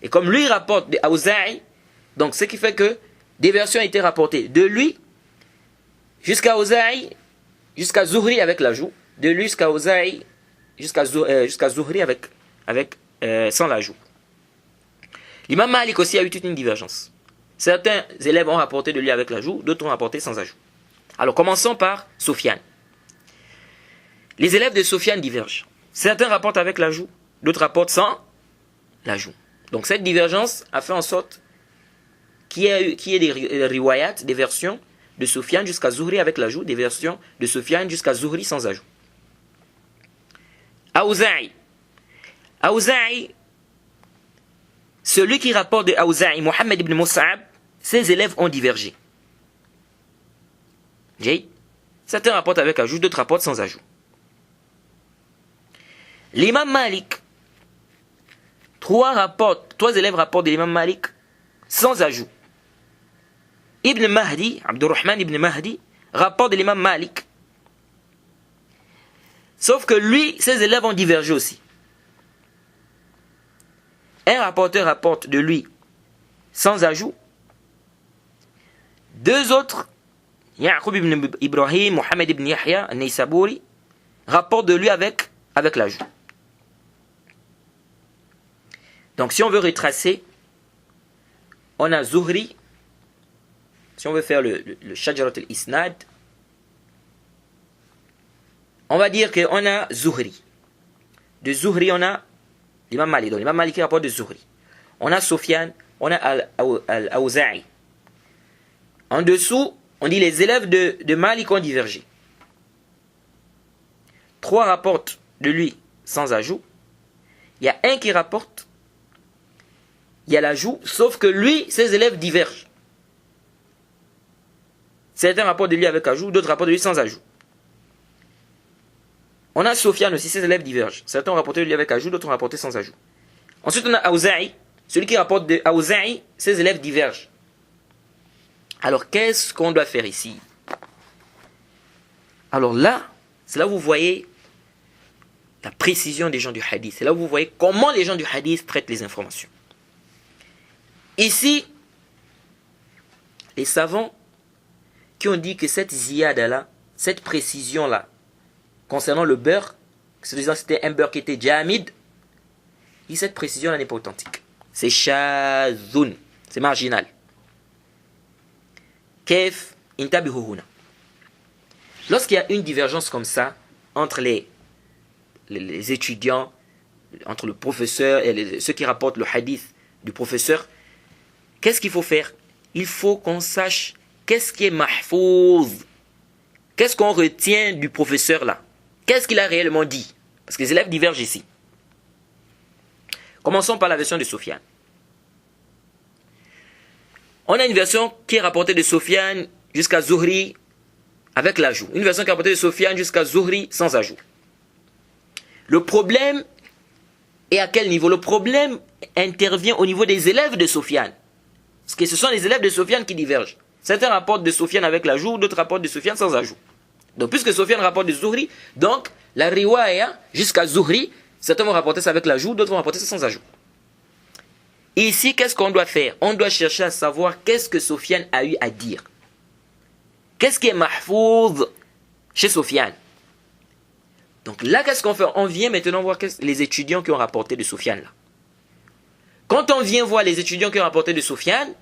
Et comme lui rapporte des Awza'i, donc ce qui fait que des versions ont été rapportées de lui jusqu'à Awza'i, jusqu'à Zuhri avec l'ajout, de lui jusqu'à Awza'i, jusqu'à Zuhri avec sans l'ajout. L'imam Malik aussi a eu toute une divergence. Certains élèves ont rapporté de lui avec l'ajout, d'autres ont rapporté sans ajout. Alors commençons par Sofiane. Les élèves de Sofiane divergent. Certains rapportent avec l'ajout, d'autres rapportent sans l'ajout. Donc cette divergence a fait en sorte qu'il y ait des riwayat, des versions de Sofiane jusqu'à Zuhri avec l'ajout, des versions de Sofiane jusqu'à Zuhri sans ajout. Awza'i. Awza'i, celui qui rapporte de Awza'i, Mohammed ibn Mus'ab, ses élèves ont divergé. Certains rapportent avec ajout, d'autres rapportent sans ajout. L'imam Malik, trois élèves rapportent de l'imam Malik sans ajout. Ibn Mahdi, Abdurrahman ibn Mahdi, rapporte de l'imam Malik. Sauf que lui, ses élèves ont divergé aussi. Un rapporteur rapporte de lui sans ajout. Deux autres, Ya'qub ibn Ibrahim, Mohammed ibn Yahya, An-Naysaburi, rapportent de lui avec l'ajout. Donc si on veut retracer, on a Zuhri, si on veut faire le Shajarat al-Isnad, on va dire qu'on a Zuhri. De Zuhri, on a l'imam Malik. Donc l'imam Malik rapporte de Zuhri. On a Sofiane, on a Al-Awza'i. En dessous, on dit les élèves de Malik ont divergé. Trois rapportent de lui sans ajout. Il y a un qui rapporte, il y a l'ajout, sauf que lui, ses élèves divergent. Certains rapportent de lui avec ajout, d'autres rapportent de lui sans ajout. On a Sofiane aussi, ses élèves divergent. Certains ont rapporté de lui avec ajout, d'autres ont rapporté sans ajout. Ensuite, on a Awza'i, celui qui rapporte de Awza'i, ses élèves divergent. Alors, qu'est-ce qu'on doit faire ici? Alors là, c'est là où vous voyez la précision des gens du hadith. C'est là où vous voyez comment les gens du hadith traitent les informations. Ici, les savants qui ont dit que cette ziyada-là, cette précision-là, concernant le beurre, c'était un beurre qui était jamid, et cette précision-là n'est pas authentique. C'est shazoun, c'est marginal. Kef intabihuhuna. Lorsqu'il y a une divergence comme ça entre les étudiants, entre le professeur et ceux qui rapportent le hadith du professeur, qu'est-ce qu'il faut faire? Il faut qu'on sache qu'est-ce qui est mahfouz. Qu'est-ce qu'on retient du professeur là? Qu'est-ce qu'il a réellement dit? Parce que les élèves divergent ici. Commençons par la version de Sofiane. On a une version qui est rapportée de Sofiane jusqu'à Zuhri avec l'ajout. Une version qui est rapportée de Sofiane jusqu'à Zuhri sans ajout. Le problème est à quel niveau? Le problème intervient au niveau des élèves de Sofiane. Parce que ce sont les élèves de Sofiane qui divergent. Certains rapportent de Sofiane avec l'ajout, d'autres rapportent de Sofiane sans ajout. Donc puisque Sofiane rapporte de Zuhri, donc la riwaya jusqu'à Zuhri, certains vont rapporter ça avec l'ajout, d'autres vont rapporter ça sans ajout. Ici, qu'est-ce qu'on doit faire? On doit chercher à savoir qu'est-ce que Sofiane a eu à dire. Qu'est-ce qui est mahfouz chez Sofiane? Donc là, qu'est-ce qu'on fait? On vient maintenant voir les étudiants qui ont rapporté de Sofiane là. Quand on vient voir les étudiants qui ont rapporté de Sofiane,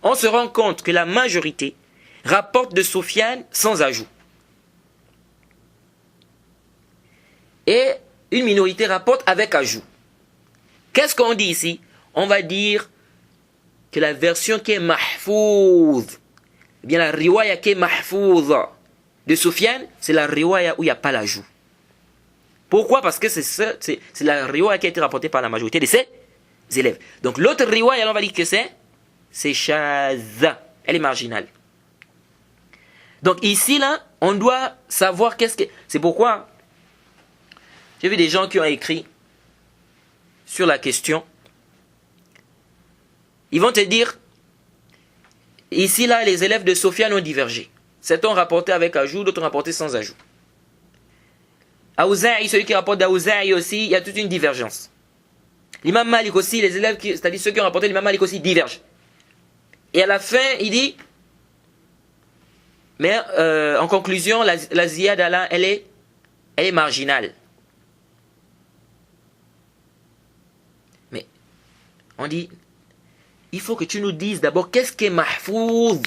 on se rend compte que la majorité rapporte de Sofiane sans ajout. Et une minorité rapporte avec ajout. Qu'est-ce qu'on dit ici? On va dire que la version qui est mahfouz, eh bien la riwaya qui est mahfouz de Sofiane, c'est la riwaya où il n'y a pas l'ajout. Pourquoi? Parce que c'est la riwaya qui a été rapportée par la majorité de ses élèves. Donc l'autre riwaya, on va dire que c'est shaza. Elle est marginale. Donc ici, là, on doit savoir qu'est-ce que... C'est pourquoi j'ai vu des gens qui ont écrit sur la question. Ils vont te dire, ici, là, les élèves de Sofiane ont divergé. Certains ont rapporté avec ajout, d'autres ont rapporté sans ajout. Awza'i, celui qui rapporte d'Awza'i aussi, il y a toute une divergence. L'imam Malik aussi, les élèves, c'est-à-dire ceux qui ont rapporté l'imam Malik aussi, divergent. Et à la fin, il dit, mais en conclusion, la ziyada là, elle est marginale. Mais on dit, il faut que tu nous dises d'abord qu'est-ce qui est mahfouz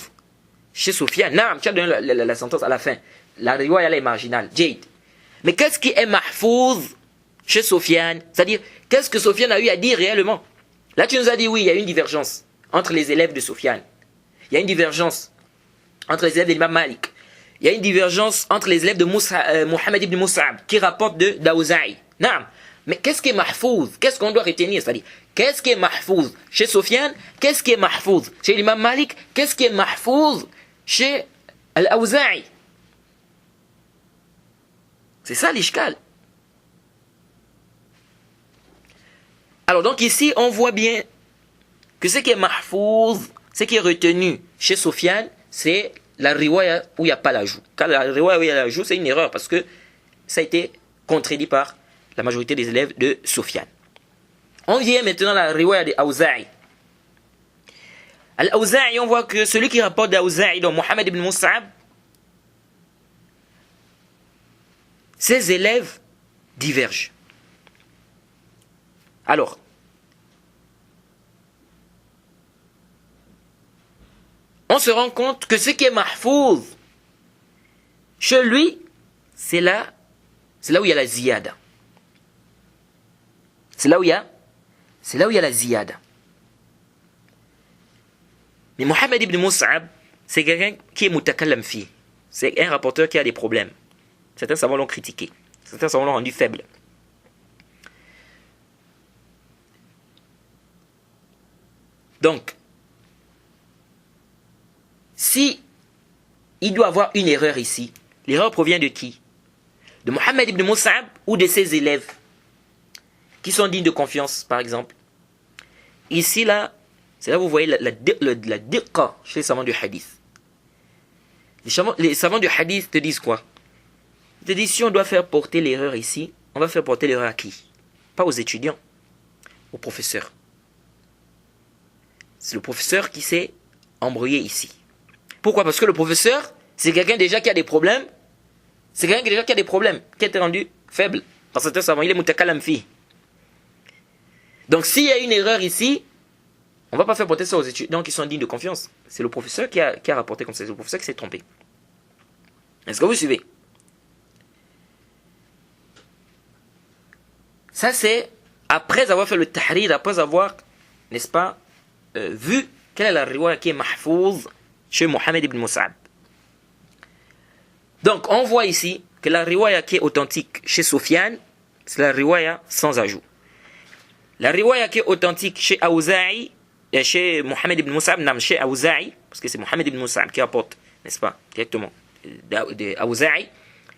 chez Sofiane. Non, tu as donné la sentence à la fin. La riwaya elle est marginale. Jade. Mais qu'est-ce qui est mahfouz chez Sofiane? C'est-à-dire, qu'est-ce que Sofiane a eu à dire réellement? Là, tu nous as dit, oui, il y a une divergence entre les élèves de Sofiane. Il y a une divergence entre les élèves de l'imam Malik. Il y a une divergence entre les élèves de Mohammed ibn Mus'ab, qui rapporte de d'Aouzaï. Naam. Mais qu'est-ce qui est mahfouz? Qu'est-ce qu'on doit retenir? C'est-à-dire, qu'est-ce qui est mahfouz chez Sofiane? Qu'est-ce qui est mahfouz chez l'imam Malik? Qu'est-ce qui est mahfouz chez Al-Aouzaï? C'est ça l'ishkal. Alors donc ici, on voit bien que ce qui est mahfouz, ce qui est retenu chez Sofiane, c'est la riwaya où il n'y a pas l'ajout. Car la riwaya où il y a l'ajout, c'est une erreur parce que ça a été contredit par la majorité des élèves de Sofiane. On vient maintenant à la riwaya de Aouzaï. Al-Aouzaï, on voit que celui qui rapporte d'Aouzaï, donc Mohammed ibn Mus'ab, ses élèves divergent. Alors, on se rend compte que ce qui est mahfouz chez lui, c'est là où il y a la ziyada. C'est là où il y a la ziyada. Mais Mohammed ibn Mus'ab, c'est quelqu'un qui est mutakallam fi. C'est un rapporteur qui a des problèmes. Certains savants l'ont critiqué. Certains savants l'ont rendu faible. Donc, si il doit avoir une erreur ici, l'erreur provient de qui? De Mohammed ibn Mus'ab ou de ses élèves qui sont dignes de confiance, par exemple. Ici, là, c'est là où vous voyez la diqqa chez les savants du hadith. Les savants du hadith te disent quoi? Ils te disent, si on doit faire porter l'erreur ici, on va faire porter l'erreur à qui? Pas aux étudiants, aux professeurs. C'est le professeur qui s'est embrouillé ici. Pourquoi? Parce que le professeur, c'est quelqu'un déjà qui a des problèmes. C'est quelqu'un déjà qui a des problèmes, qui a été rendu faible. Par certains savants, il est mutakalam fi. Donc s'il y a une erreur ici, on ne va pas faire porter ça aux étudiants qui sont dignes de confiance. C'est le professeur qui a rapporté comme ça. C'est le professeur qui s'est trompé. Est-ce que vous suivez? Ça c'est après avoir fait le tahrir, après avoir, n'est-ce pas, vu quelle est la riwaya qui est mahfouz chez Mohammed ibn Mus'ab. Donc on voit ici que la riwaya qui est authentique chez Sofiane, c'est la riwaya sans ajout. La riwaya qui est authentique chez Aouzaï, chez Mohammed ibn Mus'ab, non, chez Aouzaï, parce que c'est Mohammed ibn Mus'ab qui rapporte, n'est-ce pas, directement, d'Aouzaï.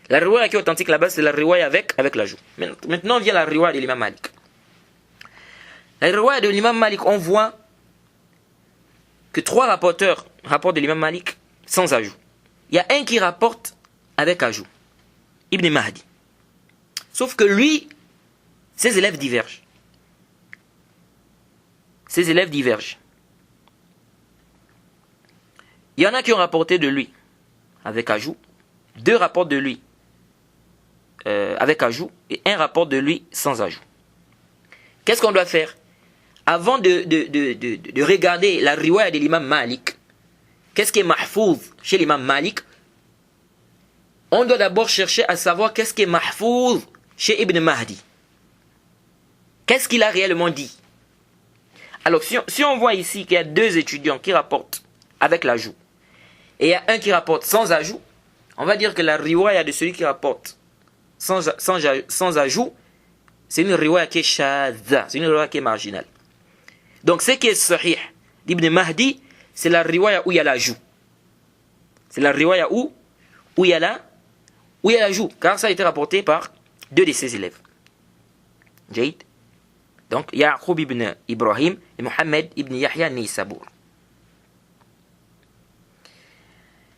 La riwaya qui est authentique là-bas, c'est la riwaya avec l'ajout. Maintenant vient la riwaya de l'imam Malik. La riwaya de l'imam Malik, on voit que 3 rapporteurs rapportent de l'imam Malik sans ajout. Il y a un qui rapporte avec ajout, Ibn Mahdi. Sauf que lui, ses élèves divergent. Ses élèves divergent. Il y en a qui ont rapporté de lui avec ajout, 2 rapportent de lui avec ajout et 1 rapporte de lui sans ajout. Qu'est-ce qu'on doit faire? Avant de regarder la riwaya de l'imam Malik, qu'est-ce qui est mahfouz chez l'imam Malik? On doit d'abord chercher à savoir qu'est-ce qui est mahfouz chez Ibn Mahdi. Qu'est-ce qu'il a réellement dit? Alors, si on voit ici qu'il y a 2 étudiants qui rapportent avec l'ajout, et il y a un qui rapporte sans ajout, on va dire que la riwaya de celui qui rapporte sans ajout, c'est une riwaya qui est shadha, c'est une riwaya qui est marginale. Donc, ce qui est sahih d'Ibn Mahdi, c'est la riwaya où il y a l'ajout. C'est la riwaya où il y a l'ajout, car ça a été rapporté par 2 de ses élèves. Jaïd. Donc, Ya'qub ibn Ibrahim et Mohammed ibn Yahya Naysabour.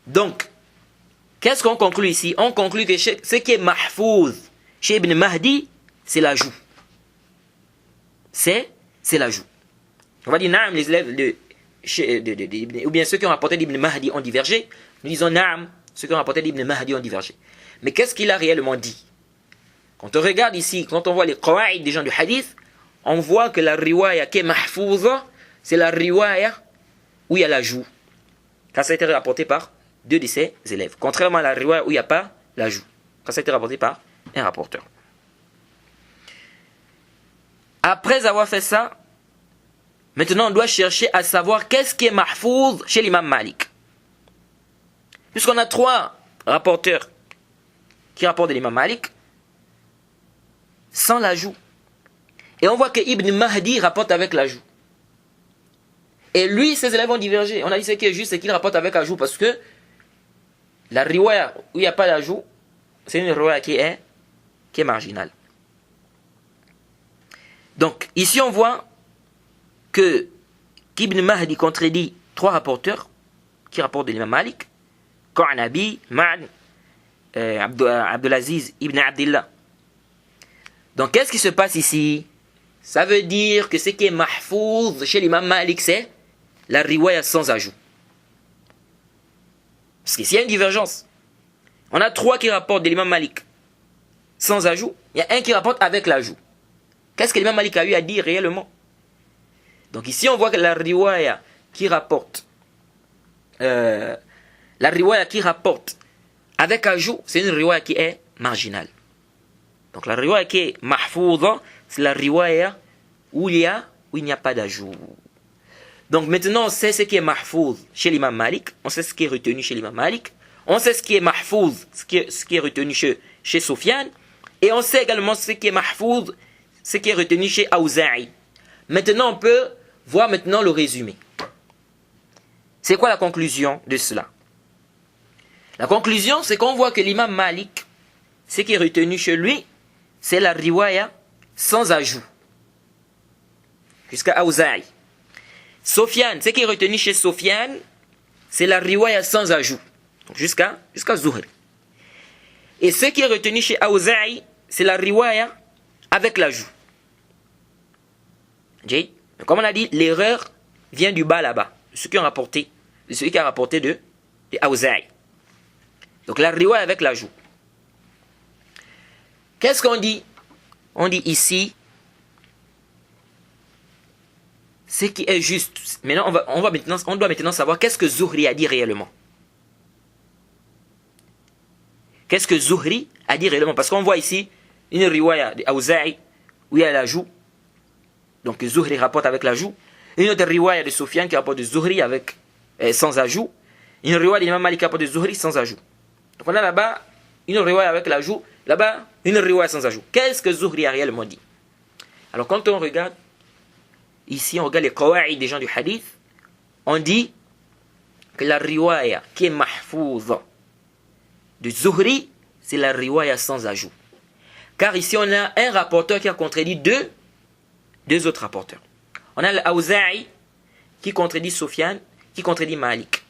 Donc, qu'est-ce qu'on conclut ici? On conclut que ce qui est mahfouz chez Ibn Mahdi, c'est l'ajout. C'est l'ajout. On va dire, naam, les élèves ou bien ceux qui ont rapporté d'Ibn Mahdi ont divergé. Nous disons, naam, ceux qui ont rapporté d'Ibn Mahdi ont divergé. Mais qu'est-ce qu'il a réellement dit? Quand on regarde ici, quand on voit les qawa'id des gens du hadith, on voit que la riwaya qui est mahfouza, c'est la riwaya où il y a l'ajout. Car ça a été rapporté par 2 de ses élèves. Contrairement à la riwaya où il n'y a pas l'ajout. Car ça a été rapporté par un rapporteur. Après avoir fait ça, maintenant on doit chercher à savoir qu'est-ce qui est mahfouz chez l'imam Malik. Puisqu'on a 3 rapporteurs qui rapportent de l'imam Malik, sans l'ajout. Et on voit que Ibn Mahdi rapporte avec l'ajout. Et lui, ses élèves ont divergé. On a dit ce qui est juste, c'est qu'il rapporte avec l'ajout, parce que la riwaya où il n'y a pas d'ajout, c'est une riwaya qui est marginale. Donc, ici on voit que Ibn Mahdi contredit 3 rapporteurs qui rapportent de l'imam Malik, Qa'nabi, Ma'an, Abdulaziz Ibn Abdillah. Donc, qu'est-ce qui se passe ici? Ça veut dire que ce qui est mahfouz chez l'imam Malik, c'est la riwaya sans ajout. Parce qu'ici, il y a une divergence. On a 3 qui rapportent de l'imam Malik sans ajout. Il y a un qui rapporte avec l'ajout. Qu'est-ce que l'imam Malik a eu à dire réellement? Donc ici, on voit que la riwaya qui rapporte avec ajout, c'est une riwaya qui est marginale. Donc la riwaya qui est mahfouza, c'est la riwaya où il n'y a pas d'ajout. Donc maintenant, on sait ce qui est mahfouz chez l'imam Malik, on sait ce qui est retenu chez l'imam Malik, on sait ce qui est mahfouz, ce qui est retenu chez Soufiane, et on sait également ce qui est mahfouz, ce qui est retenu chez Awza'i. Maintenant, on peut voir maintenant le résumé. C'est quoi la conclusion de cela? La conclusion, c'est qu'on voit que l'imam Malik, ce qui est retenu chez lui, c'est la riwaya sans ajout. Jusqu'à Awza'i. Sofiane, ce qui est retenu chez Sofiane, c'est la riwaya sans ajout. Jusqu'à Zuhri. Et ce qui est retenu chez Awza'i, c'est la riwaya avec l'ajout. Comme on a dit, l'erreur vient du bas là-bas. De celui qui a rapporté de Awza'i. Donc la riwaya avec l'ajout. Qu'est-ce qu'on dit? On dit ici, ce qui est juste. Maintenant, on doit maintenant savoir qu'est-ce que Zuhri a dit réellement. Qu'est-ce que Zuhri a dit réellement? Parce qu'on voit ici une riwaya d'Awza'i où il y a l'ajout. Donc Zuhri rapporte avec l'ajout. Une autre riwaya de Soufiane qui rapporte de Zuhri sans ajout. Une riwaya d'Imam Malik qui rapporte de Zuhri sans ajout. Donc on a là-bas une riwaya avec l'ajout. Là-bas, une riwaya sans ajout. Qu'est-ce que Zuhri a réellement dit? Alors quand on regarde, ici on regarde les qawa'id des gens du hadith, on dit que la riwaya qui est mahfouza de Zuhri, c'est la riwaya sans ajout. Car ici on a un rapporteur qui a contredit deux autres rapporteurs. On a l'Awza'i qui contredit Soufiane, qui contredit Malik.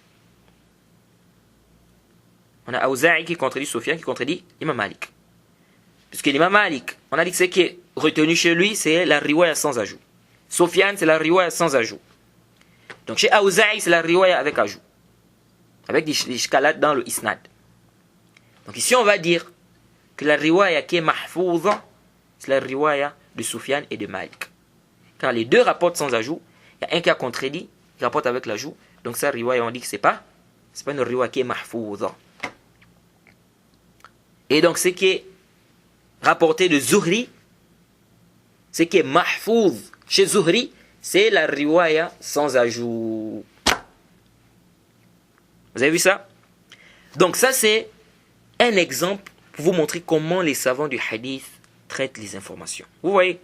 On a Awza'i qui contredit Soufiane, qui contredit Imam Malik. Puisque l'imam Malik, on a dit que ce qui est retenu chez lui, c'est la riwaya sans ajout. Soufiane, c'est la riwaya sans ajout. Donc chez Awza'i, c'est la riwaya avec ajout. Avec des ishkalat dans le isnad. Donc ici, on va dire que la riwaya qui est mahfouza, c'est la riwaya de Soufiane et de Malik. Car les deux rapportent sans ajout. Il y a un qui a contredit, qui rapporte avec l'ajout. Donc ça, riwaya, on dit que c'est pas une riwaya qui est mahfouza. Et donc ce qui est rapporté de Zuhri, ce qui est mahfouz chez Zuhri, c'est la riwaya sans ajout. Vous avez vu ça? Donc ça c'est un exemple pour vous montrer comment les savants du hadith traitent les informations. Vous voyez?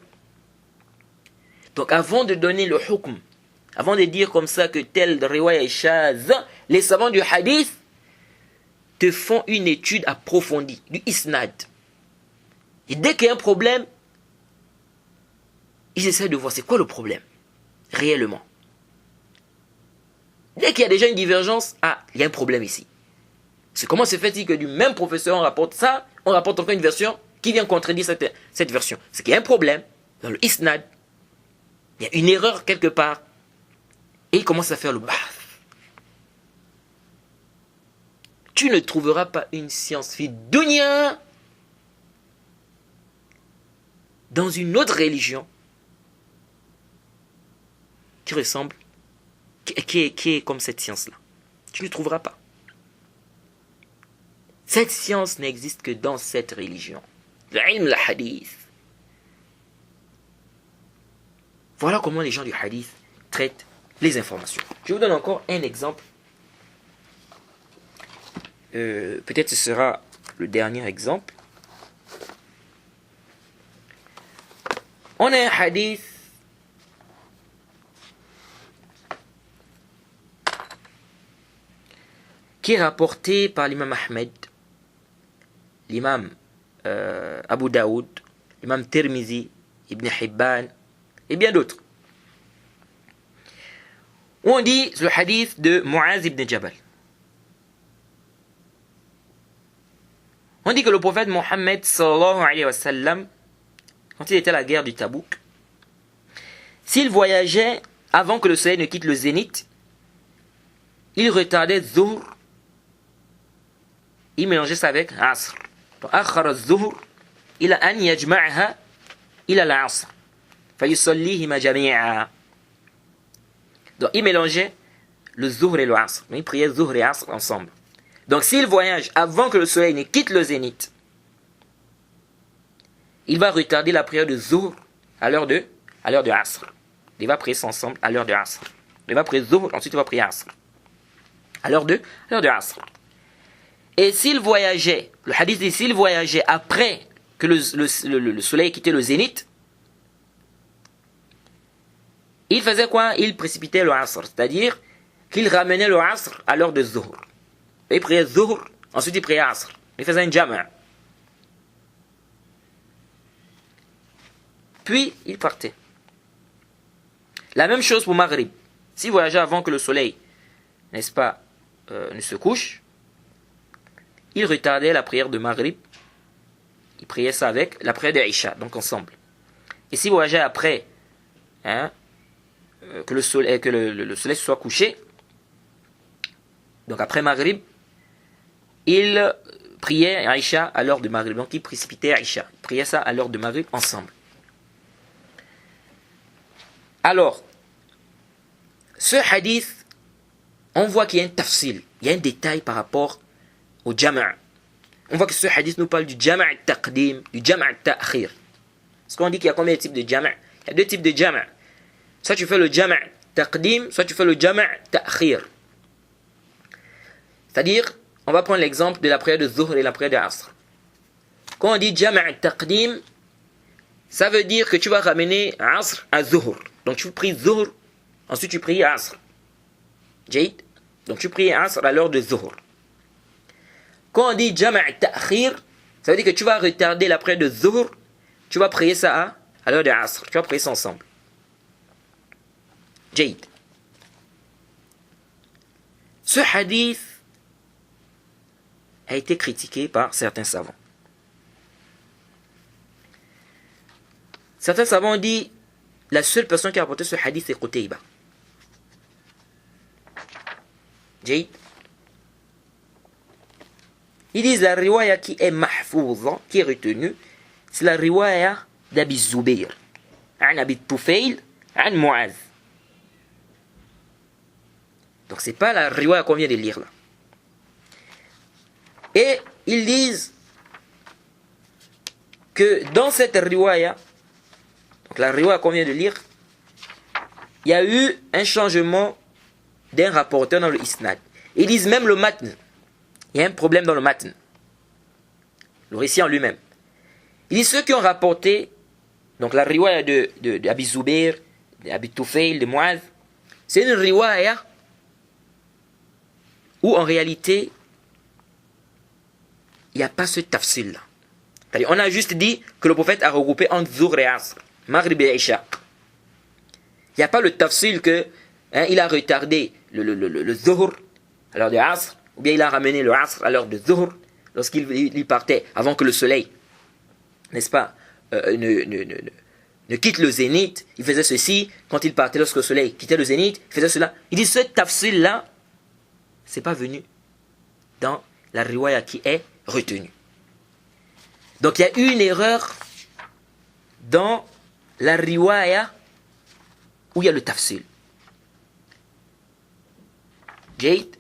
Donc avant de donner le hukm, avant de dire comme ça que tel riwaya est shaz, les savants du hadith te font une étude approfondie du isnad. Et dès qu'il y a un problème, ils essaient de voir c'est quoi le problème, réellement. Dès qu'il y a déjà une divergence, il y a un problème ici. C'est comment se fait-il que du même professeur on rapporte ça, on rapporte encore une version qui vient contredire cette version. C'est qu'il y a un problème dans le isnad, il y a une erreur quelque part, et il commence à faire le bahth. Tu ne trouveras pas une science fi dunya dans une autre religion qui ressemble, qui est comme cette science-là. Tu ne trouveras pas. Cette science n'existe que dans cette religion. le ilm al hadith. Voilà comment les gens du hadith traitent les informations. Je vous donne encore un exemple. Peut-être ce sera le dernier exemple. On a un hadith qui est rapporté par l'imam Ahmed, l'imam Abu Daoud, l'imam Tirmizi, Ibn Hibban et bien d'autres. On dit le hadith de Muaz ibn Jabal. On dit que le prophète Mohammed sallallahu alayhi wa sallam, quand il était à la guerre du Tabouk, s'il voyageait avant que le soleil ne quitte le zénith, il retardait Zuhr, il mélangeait ça avec Asr. Donc, akhara Zuhr, ila an yajma'ha ila al-Asr. Fayusallihima jami'a. Donc, il mélangeait le Zuhr et le Asr. Il priait Zuhr et Asr ensemble. Donc, s'il voyage avant que le soleil ne quitte le zénith, il va retarder la prière de Zuhr à l'heure de Asr. Il va prier ça ensemble à l'heure de Asr. Il va prier Zuhr, ensuite il va prier Asr. À l'heure de Asr. Et s'il voyageait, le hadith dit, s'il voyageait après que le soleil quittait le zénith, il faisait quoi? Il précipitait le Asr. C'est-à-dire qu'il ramenait le Asr à l'heure de Zuhr. Il priait Zuhr, ensuite il priait Asr. Il faisait un jama'. Puis il partait. La même chose pour Maghrib. S'il voyageait avant que le soleil, n'est-ce pas, ne se couche, il retardait la prière de Maghrib. Il priait ça avec la prière de Isha, donc ensemble. Et s'il voyageait après que le soleil soit couché, donc après Maghrib, il priait Aïcha à l'heure de Maghrib. Donc il précipitait Aïcha. Il priait ça à l'heure de Maghrib ensemble. Alors, ce hadith, on voit qu'il y a un tafsil, il y a un détail par rapport au jama'. On voit que ce hadith nous parle du jama' taqdim, du jama' ta'khir. Parce qu'on dit qu'il y a combien de types de jama'? Il y a deux types de jama'. Soit tu fais le jama' taqdim, soit tu fais le jama' ta'khir. C'est-à-dire, on va prendre l'exemple de la prière de Zuhr et la prière de Asr. Quand on dit jama' taqdim, ça veut dire que tu vas ramener Asr à Zuhr. Donc tu pries Zuhr, ensuite tu pries Asr. Jayid. Donc tu pries Asr à l'heure de Zuhr. Quand on dit jama' ta'khir, ça veut dire que tu vas retarder la prière de Zuhr, tu vas prier ça à l'heure de Asr. Tu vas prier ça ensemble. Jayid. Ce hadith a été critiqué par certains savants. Certains savants ont dit la seule personne qui a rapporté ce hadith c'est Qutayba. Jayid. Ils disent la riwaya qui est mahfouza, qui est retenue, c'est la riwaya d'Abi Zubayr, an Abi Tufayl, an Muaz. Donc c'est pas la riwaya qu'on vient de lire là. Et ils disent que dans cette riwaya, donc la riwaya qu'on vient de lire, il y a eu un changement d'un rapporteur dans le isnad. Ils disent même le matn. Il y a un problème dans le matn. Le récit en lui-même. Ils disent ceux qui ont rapporté, donc la riwaya de Abi Zubayr, d'Abi Tufayl, de Muaz, c'est une riwaya où en réalité, il n'y a pas ce tafsil là. C'est-à-dire, on a juste dit que le prophète a regroupé entre Zuhr et Asr, Maghrib et Isha. Il n'y a pas le tafsil que il a retardé le Zuhr à l'heure de Asr, ou bien il a ramené le Asr à l'heure de Zuhr, lorsqu'il partait avant que le soleil, n'est-ce pas, ne quitte le zénith. Il faisait ceci quand il partait, lorsque le soleil quittait le zénith, il faisait cela. Il dit ce tafsil là, c'est pas venu dans la riwaya qui est retenue. Donc il y a eu une erreur dans la riwaya où il y a le tafsil. Jade,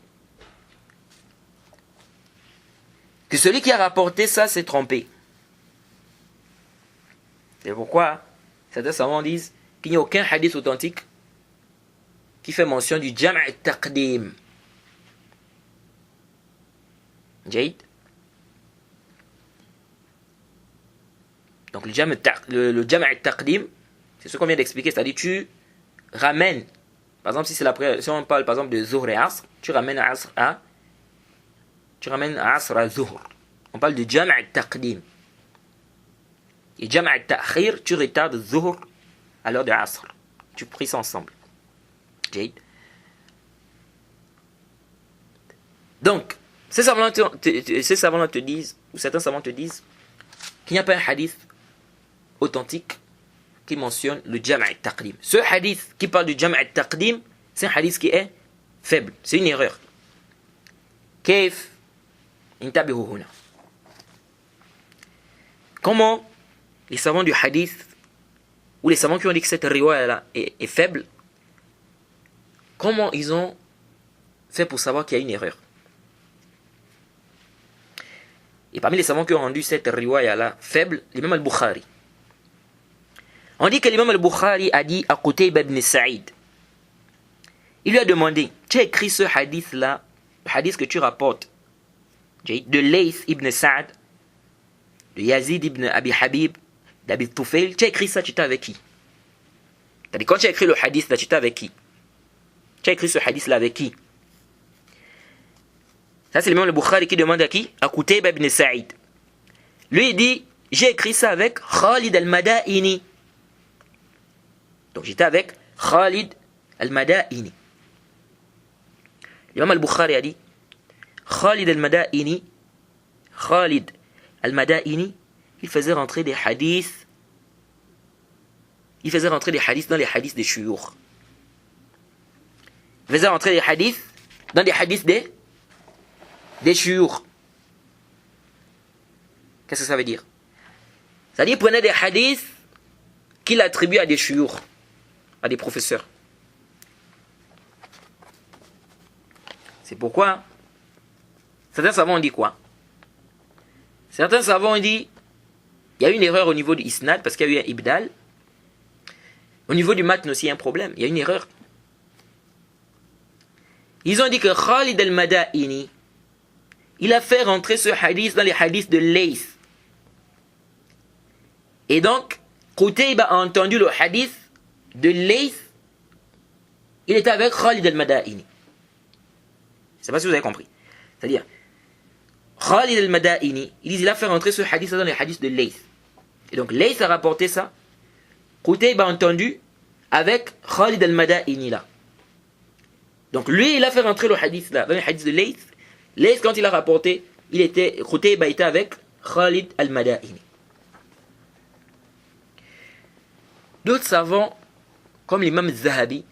que celui qui a rapporté ça s'est trompé. C'est pourquoi certains savants disent qu'il n'y a aucun hadith authentique qui fait mention du jam' al-taqdim. Jaïd. Donc le jam' al-taqdim, c'est ce qu'on vient d'expliquer, c'est-à-dire tu ramènes, par exemple si on parle par exemple de Zuhr et Asr, tu ramènes Asr à Zuhr. On parle de jam' al-taqdim. Et jam' al-ta'khir, tu retardes Zuhr à l'heure de Asr. Tu pries ça ensemble. Jaïd. Donc, ces savants te disent, ou certains savants te disent, qu'il n'y a pas un hadith authentique qui mentionne le jam' al-taqdim. Ce hadith qui parle du jam' al-taqdim, c'est un hadith qui est faible. C'est une erreur. Kayf intabihu huna. Comment les savants du hadith, ou les savants qui ont dit que cette riwaya-là est faible, comment ils ont fait pour savoir qu'il y a une erreur? Et parmi les savants qui ont rendu cette riwaya-là faible, l'imam al-Bukhari. On dit que l'imam al-Bukhari a dit à Qutayba ibn Sa'id. Il lui a demandé, tu as écrit ce hadith-là, le hadith que tu rapportes, de Layth ibn Sa'd, de Yazid ibn Abi Habib, d'Abi Tufail, tu as écrit ça, tu étais avec qui? C'est-à-dire, quand tu as écrit le hadith-là, tu étais avec qui? Tu as écrit ce hadith-là avec qui? Ça, c'est l'imam al-Bukhari qui demande à qui? À Qutayba ibn Sa'id. Lui, il dit, j'ai écrit ça avec Khalid al-Madaini. Donc, j'étais avec Khalid al-Madaini. L'imam al-Bukhari a dit, Khalid al-Madaini, il faisait rentrer des hadiths. Il faisait rentrer des hadiths dans les hadiths des shuyukh. Il faisait rentrer des hadiths dans des hadiths des shuyukh. Qu'est-ce que ça veut dire? C'est-à-dire qu'il prenait des hadiths qu'il attribuait à des shuyukh, à des professeurs. C'est pourquoi certains savants ont dit quoi? Certains savants ont dit il y a une erreur au niveau du isnad parce qu'il y a eu un ibdal. Au niveau du matn aussi, il y a un problème. Il y a une erreur. Ils ont dit que Khalid al-Madaini, il a fait rentrer ce hadith dans les hadiths de Layth. Et donc, Qutayba a entendu le hadith de Layth. Il était avec Khalid al-Madaini. Je ne sais pas si vous avez compris. C'est-à-dire, Khalid al-Madaini, il a fait rentrer ce hadith dans les hadiths de Layth. Et donc, Layth a rapporté ça. Qutayba a entendu avec Khalid al-Madaini là. Donc, lui, il a fait rentrer le hadith là, dans les hadiths de Layth. Layth, quand il a rapporté, Qutayba était avec Khalid al-Madaini. D'autres savants, comme l'imam Zahabi,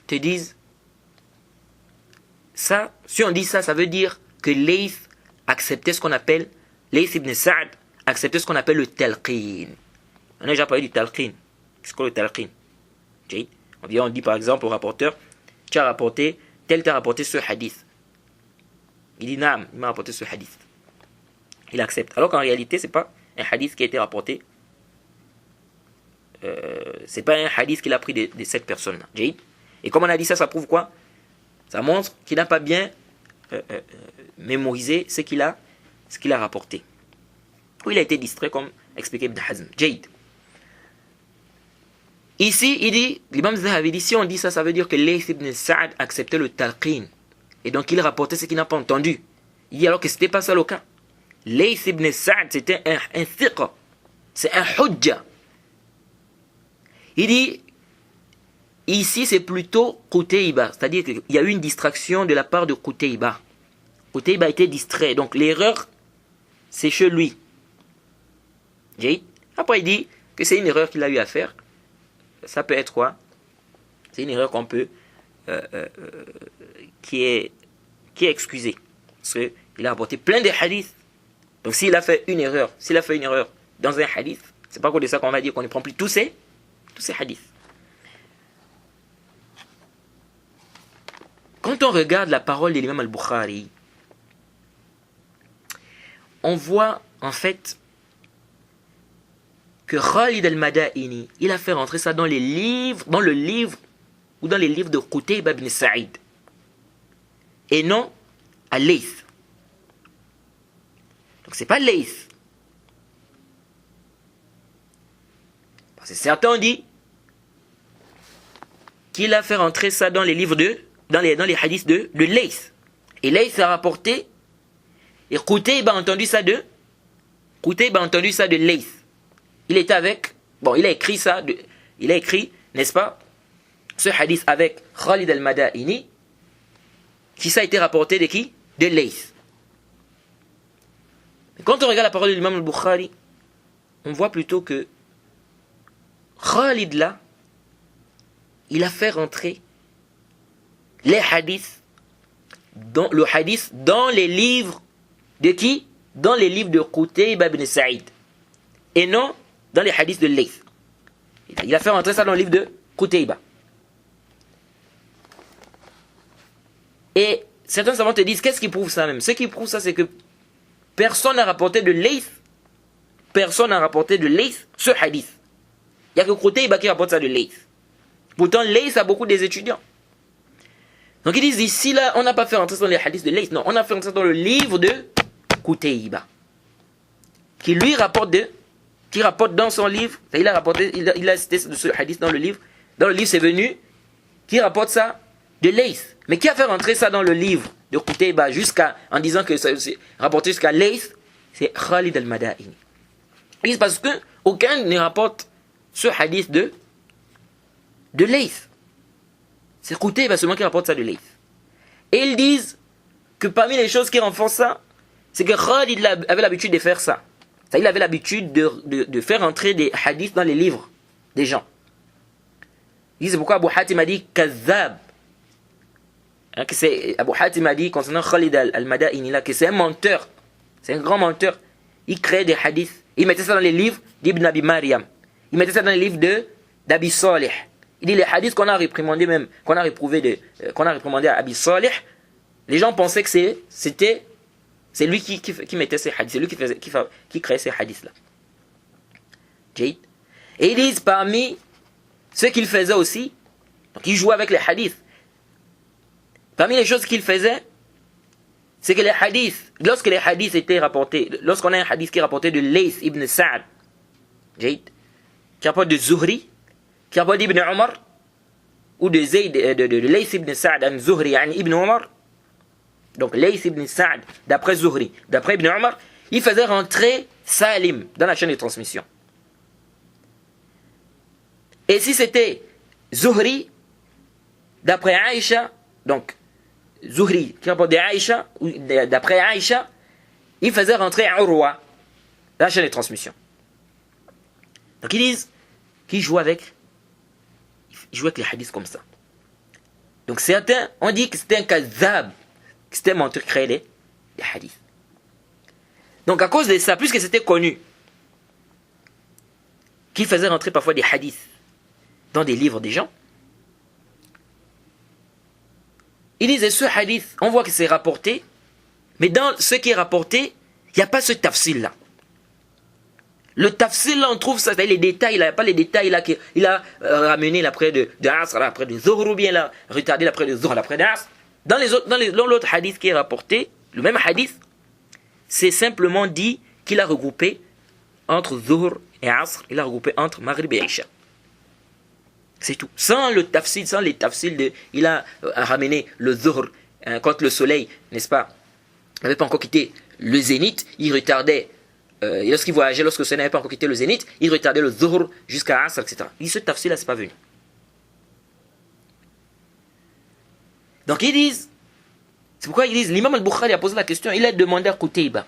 te disent ça, si on dit ça, ça veut dire que Layth acceptait ce qu'on appelle, Layth ibn Sa'd acceptait ce qu'on appelle le talqin. On a déjà parlé du talqin. Qu'est-ce que le talqin? On dit par exemple au rapporteur, tu as rapporté, tel t'a rapporté ce hadith. Il dit naam, il m'a rapporté ce hadith. Il accepte. Alors qu'en réalité, ce n'est pas un hadith qui a été rapporté. C'est pas un hadith qu'il a pris de cette personne-là. Et comme on a dit ça, ça prouve quoi? Ça montre qu'il n'a pas bien mémorisé ce qu'il a rapporté. Ou il a été distrait, comme expliqué Ibn Hazm. Jayd. Ici, il dit, l'imam Zahabi dit, si on dit ça, ça veut dire que Layth ibn Sa'd acceptait le talqin. Et donc il rapportait ce qu'il n'a pas entendu. Il dit alors que ce n'était pas ça le cas. Layth ibn Sa'd, c'était un thiqa. C'est un hujja. Il dit, ici c'est plutôt Qutayba. C'est-à-dire qu'il y a eu une distraction de la part de Qutayba. Qutayba a été distrait. Donc l'erreur, c'est chez lui. Après il dit que c'est une erreur qu'il a eu à faire. Ça peut être quoi? C'est une erreur qu'on peut qui est excusée. Parce qu'il a rapporté plein de hadiths. Donc s'il a fait une erreur dans un hadith, c'est pas à cause de ça qu'on va dire qu'on ne prend plus tous ces hadiths. Quand on regarde la parole de l'imam al-Bukhari, on voit en fait que Khalid al-Madaini, il a fait rentrer ça dans les livres, dans le livre, ou dans les livres de Qutayba ibn Sa'id. Et non à Layth. Donc c'est pas Layth. Parce que certains ont dit qu'il a fait rentrer ça dans les livres dans les hadiths de Layth. Et Layth a rapporté, et Qutayba a entendu ça de Layth. Il était avec, il a écrit ça, n'est-ce pas, ce hadith avec Khalid al-Madaini, qui ça a été rapporté de qui? De Layth. Quand on regarde la parole de l'imam al-Bukhari, on voit plutôt que Khalid là, il a fait rentrer les hadiths, le hadith dans les livres de qui? Dans les livres de Qutayba ibn Sa'id. Et non dans les hadiths de Layth. Il a fait rentrer ça dans le livre de Qutayba. Et certains savants te disent, qu'est-ce qui prouve ça même? Ce qui prouve ça, c'est que personne n'a rapporté de Layth. Personne n'a rapporté de Layth ce hadith. Il n'y a que Qutayba qui rapporte ça de Layth. Pourtant, Layth a beaucoup des étudiants. Donc ils disent, ici, là, on n'a pas fait rentrer ça dans les hadiths de Layth. Non, on a fait rentrer ça dans le livre de Qutayba. Qui lui rapporte dans son livre, il a cité ce hadith dans le livre. Dans le livre, c'est venu, qui rapporte ça de Layth. Mais qui a fait rentrer ça dans le livre de Qutayba en disant que c'est rapporté jusqu'à Layth, c'est Khalid al-Madaini. Ils disent parce que aucun ne rapporte ce hadith de Layth. C'est Qutayba seulement qui rapporte ça de Layth. Et ils disent que parmi les choses qui renforcent ça, c'est que Khalid avait l'habitude de faire ça. Il avait l'habitude de faire entrer des hadiths dans les livres des gens. Ils disent c'est pourquoi Abu Hatim a dit Kazzab. Abu Hatim a dit concernant Khalid al-Madaini que c'est un menteur. C'est un grand menteur. Il créait des hadiths. Il mettait ça dans les livres d'Ibn Abi Maryam. Il mettait ça dans les livres d'Abi Salih. Il dit les hadiths qu'on a réprimandés même, qu'on a réprimandé à Abi Salih, les gens pensaient que c'est lui qui mettait ces hadiths, c'est lui qui créait ces hadiths-là. Et ils disent parmi ce qu'il faisait aussi, donc il jouait avec les hadiths. Parmi les choses qu'il faisait, c'est que les hadiths, lorsque les hadiths étaient rapportés, lorsqu'on a un hadith qui est rapporté de Layth ibn Sa'd, qui rapporte de Zuhri, qui rapporte d'Ibn Omar, ou de Layth ibn Sa'd an Zuhri an Ibn Omar, donc Layth ibn Sa'd d'après Zuhri, d'après Ibn Omar, il faisait rentrer Salim dans la chaîne de transmission. Et si c'était Zuhri d'après Aïcha, donc Zuhri qui rapporte d'Aïcha, ou d'après Aïcha, il faisait rentrer Urwa dans la chaîne de transmission. Donc ils disent qu'il joue avec les hadiths comme ça. Donc certains ont dit que c'était un kazzab, que c'était un menteur qui créait les hadiths. Donc à cause de ça, puisque c'était connu qu'il faisait rentrer parfois des hadiths dans des livres des gens, ils disaient ce hadith, on voit que c'est rapporté, mais dans ce qui est rapporté, il n'y a pas ce tafsil là. Le tafsil là, on trouve ça, c'est-à-dire les détails là, il n'y a pas les détails là qu'il a ramené l'après de Asr, l'après de Zuhr, ou bien là, retardé l'après de Zuhr, l'après de Asr. Dans l'autre hadith qui est rapporté, le même hadith, c'est simplement dit qu'il a regroupé entre Zuhr et Asr, il a regroupé entre Maghrib et Isha. C'est tout. Sans les tafsils il a ramené le Zuhr quand le soleil, n'est-ce pas, n'avait pas encore quitté le zénith, il retardait, lorsqu'il voyageait, lorsque le soleil n'avait pas encore quitté le zénith, il retardait le Zuhr jusqu'à Asr, etc. Il dit ce tafsil là, c'est pas venu. Donc ils disent, c'est pourquoi ils disent, l'imam al-Bukhari a posé la question, il a demandé à Qutayba,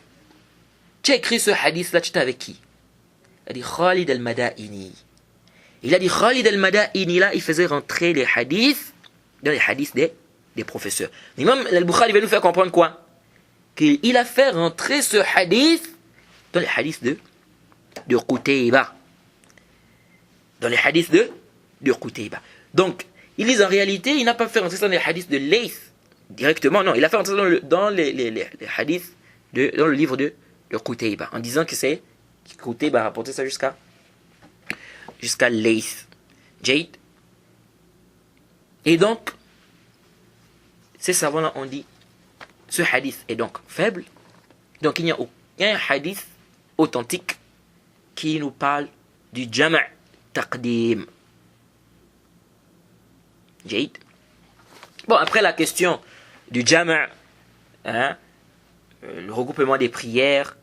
tu as écrit ce hadith là, tu étais avec qui? Il a dit Khalid al-Madaini. Il a dit Khalid al-Madaini là, il faisait rentrer les hadiths dans les hadiths des professeurs. L'imam al-Bukhari va nous faire comprendre quoi? Qu'il a fait rentrer ce hadith dans les hadiths de Qutayba. Dans les hadiths de Qutayba. Donc, ils disent en réalité, il n'a pas fait rentrer ça dans les hadiths de Layth directement, non, il a fait rentrer ça dans les hadiths, dans le livre de Qutayba, en disant que c'est Qutayba a rapporté ça jusqu'à jusqu'à Layth. Jade. Et donc, ces savants-là ont dit, ce hadith est donc faible. Donc, il n'y a aucun hadith authentique qui nous parle du jama' taqdim. Jade. Bon, après la question du jama', le regroupement des prières,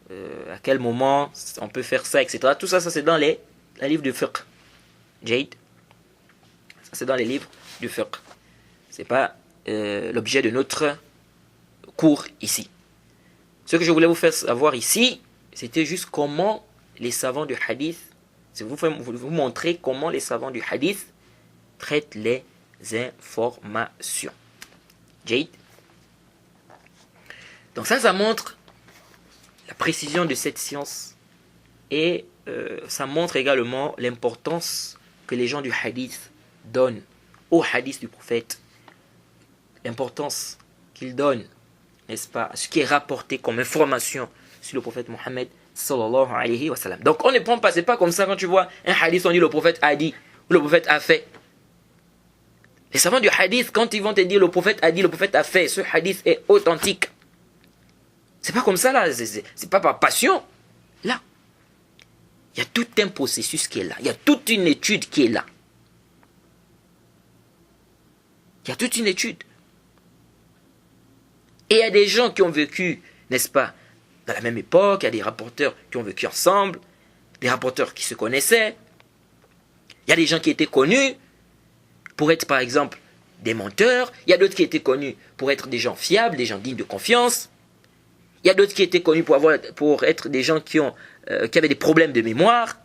à quel moment on peut faire ça, etc. Tout ça, ça c'est dans les livres de fiqh. Jade. Ça c'est dans les livres du fiqh. C'est pas l'objet de notre cours ici. Ce que je voulais vous faire savoir ici, c'était juste comment les savants du hadith, c'est vous montrer comment les savants du hadith traitent les informations. Jade. Donc ça montre la précision de cette science et ça montre également l'importance que les gens du hadith donnent au hadith du prophète, l'importance qu'ils donnent, n'est-ce pas, à ce qui est rapporté comme information sur le prophète Mohammed sallallahu alayhi wa sallam. Donc on ne prend pas, c'est pas comme ça quand tu vois un hadith, on dit le prophète a dit ou le prophète a fait. Les savants du hadith, quand ils vont te dire le prophète a dit, le prophète a fait, ce hadith est authentique. C'est pas comme ça là, c'est pas par passion. Là, il y a tout un processus qui est là, il y a toute une étude qui est là. Il y a toute une étude. Et il y a des gens qui ont vécu, n'est-ce pas, dans la même époque, il y a des rapporteurs qui ont vécu ensemble, des rapporteurs qui se connaissaient. Il y a des gens qui étaient connus pour être, par exemple, des menteurs. Il y a d'autres qui étaient connus pour être des gens fiables, des gens dignes de confiance. Il y a d'autres qui étaient connus pour être des gens qui avaient des problèmes de mémoire.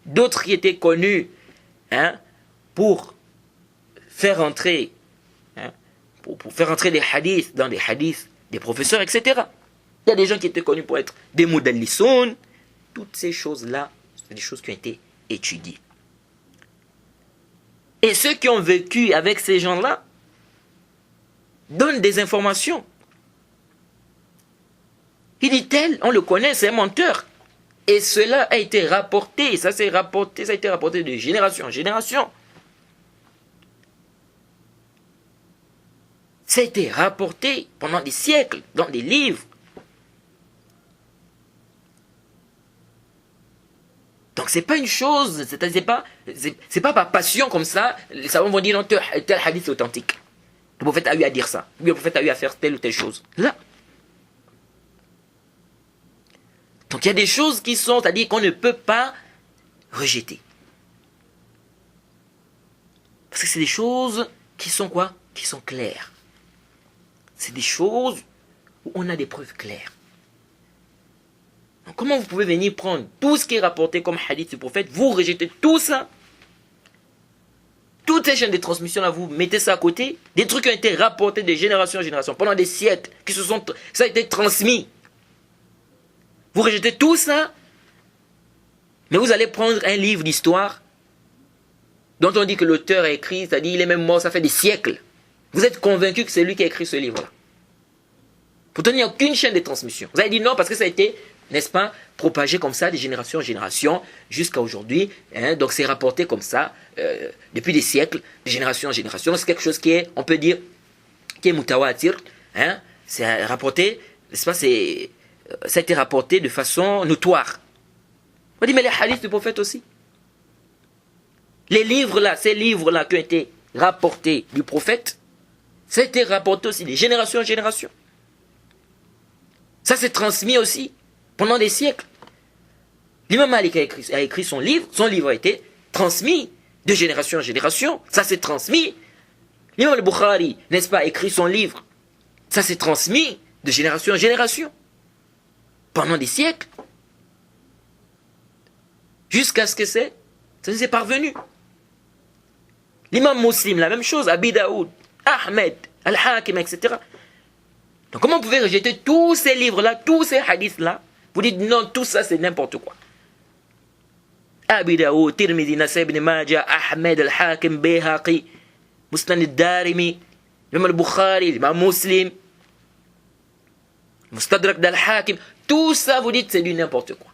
D'autres qui étaient connus pour faire entrer pour faire entrer des hadiths dans des hadiths des professeurs, etc. Il y a des gens qui étaient connus pour être des mudallisoun. Toutes ces choses-là, c'est des choses qui ont été étudiées. Et ceux qui ont vécu avec ces gens-là donnent des informations. Il dit tel, on le connaît, c'est un menteur. Et cela a été rapporté, ça a été rapporté de génération en génération. Ça a été rapporté pendant des siècles, dans des livres. Donc c'est pas une chose, c'est pas par passion comme ça, les savants vont dire non, tel hadith est authentique. Le prophète a eu à dire ça, le prophète a eu à faire telle ou telle chose. Là. Donc il y a des choses qui sont, c'est-à-dire qu'on ne peut pas rejeter. Parce que c'est des choses qui sont quoi? Qui sont claires. C'est des choses où on a des preuves claires. Donc comment vous pouvez venir prendre tout ce qui est rapporté comme hadith du prophète, vous rejetez tout ça, toutes ces chaînes de transmission là, vous mettez ça à côté, des trucs qui ont été rapportés de génération en génération, pendant des siècles, ça a été transmis. Vous rejetez tout ça, mais vous allez prendre un livre d'histoire dont on dit que l'auteur a écrit, c'est-à-dire il est même mort, ça fait des siècles. Vous êtes convaincu que c'est lui qui a écrit ce livre-là. Pourtant, il n'y a aucune chaîne de transmission. Vous avez dit non parce que ça a été, n'est-ce pas, propagé comme ça de génération en génération jusqu'à aujourd'hui. Donc c'est rapporté comme ça depuis des siècles, de génération en génération. C'est quelque chose qui est, on peut dire, qui est mutawatir. C'est rapporté, n'est-ce pas, ça a été rapporté de façon notoire. On dit mais les hadiths du prophète aussi. Les livres-là, ces livres-là qui ont été rapportés du prophète, ça a été rapporté aussi de génération en génération. Ça s'est transmis aussi pendant des siècles. L'imam Malik a écrit son livre a été transmis de génération en génération, ça s'est transmis. L'imam al-Bukhari, n'est-ce pas, a écrit son livre, ça s'est transmis de génération en génération, pendant des siècles, jusqu'à ce que ça nous est parvenu. L'imam Muslim, la même chose, Abi Daoud, Ahmed, Al-Hakim, etc. Donc comment vous pouvez rejeter tous ces livres-là, tous ces hadiths-là? Vous dites non, tout ça c'est n'importe quoi. Abi Daoud, Tirmidhi, Nasai ibn Majah, Ahmed, Al-Hakim, Bayhaqi, Musnad al-Darimi, l'imam al-Bukhari, l'imam Muslim, Mustadrak d'Al-Hakim, tout ça vous dites c'est du n'importe quoi.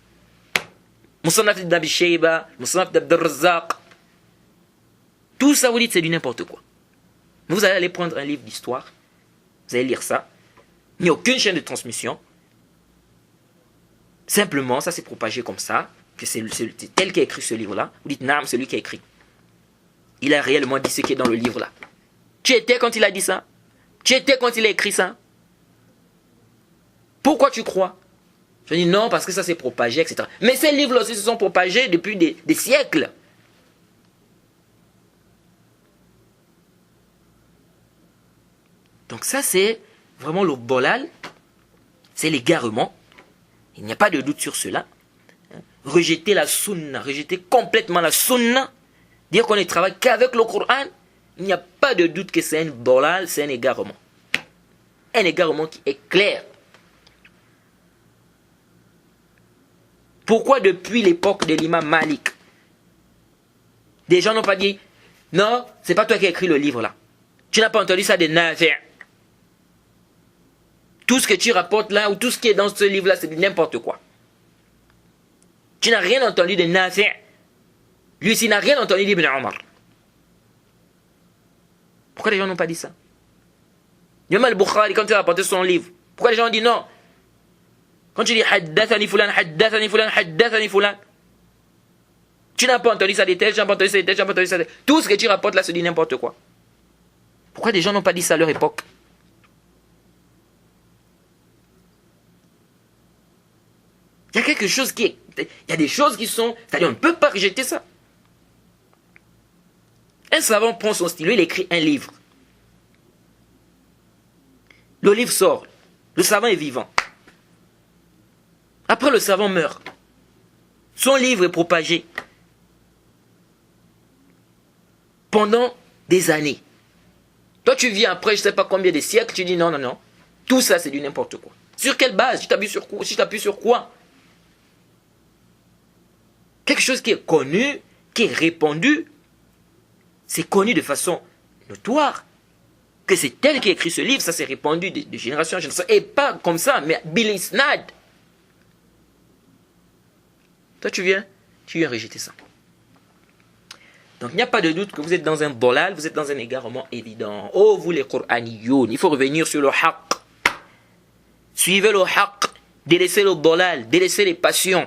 Musannaf ibn Abi Shayba, Musannaf ibn Razzaq. Tout ça, vous dites, c'est du n'importe quoi. Vous allez aller prendre un livre d'histoire, vous allez lire ça. Il n'y a aucune chaîne de transmission. Simplement, ça s'est propagé comme ça, que c'est tel qui a écrit ce livre-là. Vous dites, non, c'est lui qui a écrit. Il a réellement dit ce qui est dans le livre-là. Tu étais quand il a dit ça? Tu étais quand il a écrit ça? Pourquoi tu crois? Je dis non, parce que ça s'est propagé, etc. Mais ces livres-là aussi se sont propagés depuis des siècles. Donc ça, c'est vraiment le bolal, c'est l'égarement. Il n'y a pas de doute sur cela. Rejeter la sunna, rejeter complètement la sunna, dire qu'on ne travaille qu'avec le Coran, il n'y a pas de doute que c'est un bolal, c'est un égarement. Un égarement qui est clair. Pourquoi depuis l'époque de l'imam Malik, des gens n'ont pas dit, non, c'est pas toi qui as écrit le livre là. Tu n'as pas entendu ça de Nafi'. Tout ce que tu rapportes là, ou tout ce qui est dans ce livre là, c'est n'importe quoi. Tu n'as rien entendu de Nafi'. Lui aussi n'a rien entendu d'Ibn Omar. Pourquoi les gens n'ont pas dit ça? Imam al-Bukhari, quand il a rapporté son livre, pourquoi les gens ont dit non? Quand tu dis haddathani fulan, haddathani fulan, haddathani fulan, tu n'as pas entendu ça de tel, tu n'as pas entendu ça de tel, tu n'as pas entendu ça de tel. Tout ce que tu rapportes là se dit n'importe quoi. Pourquoi les gens n'ont pas dit ça à leur époque? Il y a quelque chose qui est... Il y a des choses qui sont... C'est-à-dire on ne peut pas rejeter ça. Un savant prend son stylo, il écrit un livre. Le livre sort. Le savant est vivant. Après, le savant meurt. Son livre est propagé pendant des années. Toi, tu viens après, je ne sais pas combien de siècles, tu dis non, non, non. Tout ça, c'est du n'importe quoi. Sur quelle base? Tu t'appuies sur quoi? Si tu t'appuies sur quoi? Quelque chose qui est connu, qui est répandu, c'est connu de façon notoire. Que c'est tel qui a écrit ce livre, ça s'est répandu de génération en génération. Et pas comme ça, mais bilisnad. Toi, tu viens rejeter ça. Donc, il n'y a pas de doute que vous êtes dans un bolal, vous êtes dans un égarement évident. Oh, vous les Qur'aniyoun, il faut revenir sur le haqq. Suivez le haqq, délaissez le bolal, délaissez les passions.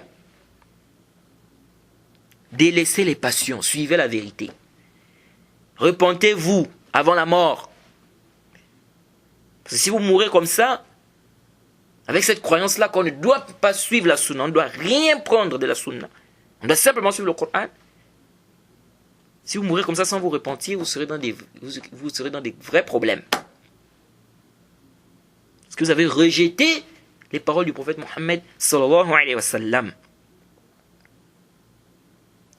Délaissez les passions, suivez la vérité. Repentez-vous avant la mort. Parce que si vous mourrez comme ça, avec cette croyance-là qu'on ne doit pas suivre la sunna, on ne doit rien prendre de la sunna, on doit simplement suivre le Coran. Si vous mourrez comme ça sans vous repentir, vous serez dans des vrais problèmes. Parce que vous avez rejeté les paroles du prophète Mohammed sallallahu alayhi wa sallam.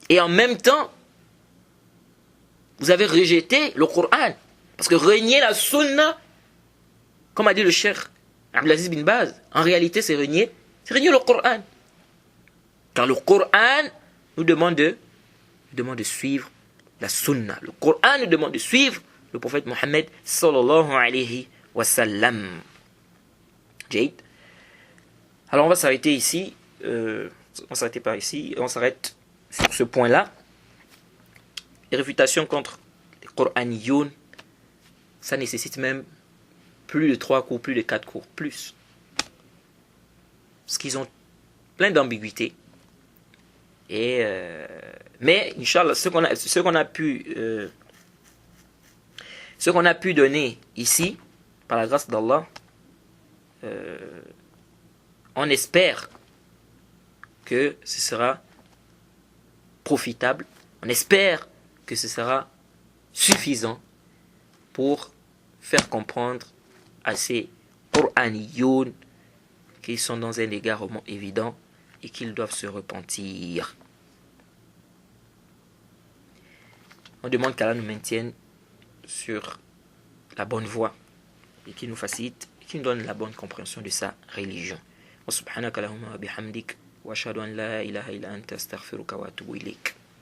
Et en même temps, vous avez rejeté le Coran. Parce que renier la sunna, comme a dit le cheikh Abdelaziz bin Baz, en réalité c'est renier le Coran. Car le Coran nous demande de suivre la sunna. Le Coran nous demande de suivre le prophète Mohammed sallallahu alayhi wa sallam. Jade. Alors on va s'arrêter ici. On s'arrêtait pas ici. On s'arrête sur ce point-là. Les réfutations contre les Qur'aniyoun, ça nécessite même plus de 3 cours, plus de 4 cours, plus. Parce qu'ils ont plein d'ambiguïtés. Mais, Inch'Allah, ce qu'on a pu donner ici, par la grâce d'Allah, on espère que ce sera profitable. On espère que ce sera suffisant pour faire comprendre à ces Qur'aniyoun qu'ils sont dans un égarement évident et qu'ils doivent se repentir. On demande qu'Allah nous maintienne sur la bonne voie et qu'il nous facilite et qu'il nous donne la bonne compréhension de sa religion. Wa subhanaka Allahumma wa bihamdik wa ashhadu an la ilaha illa anta astaghfiruka wa atubu ilayk.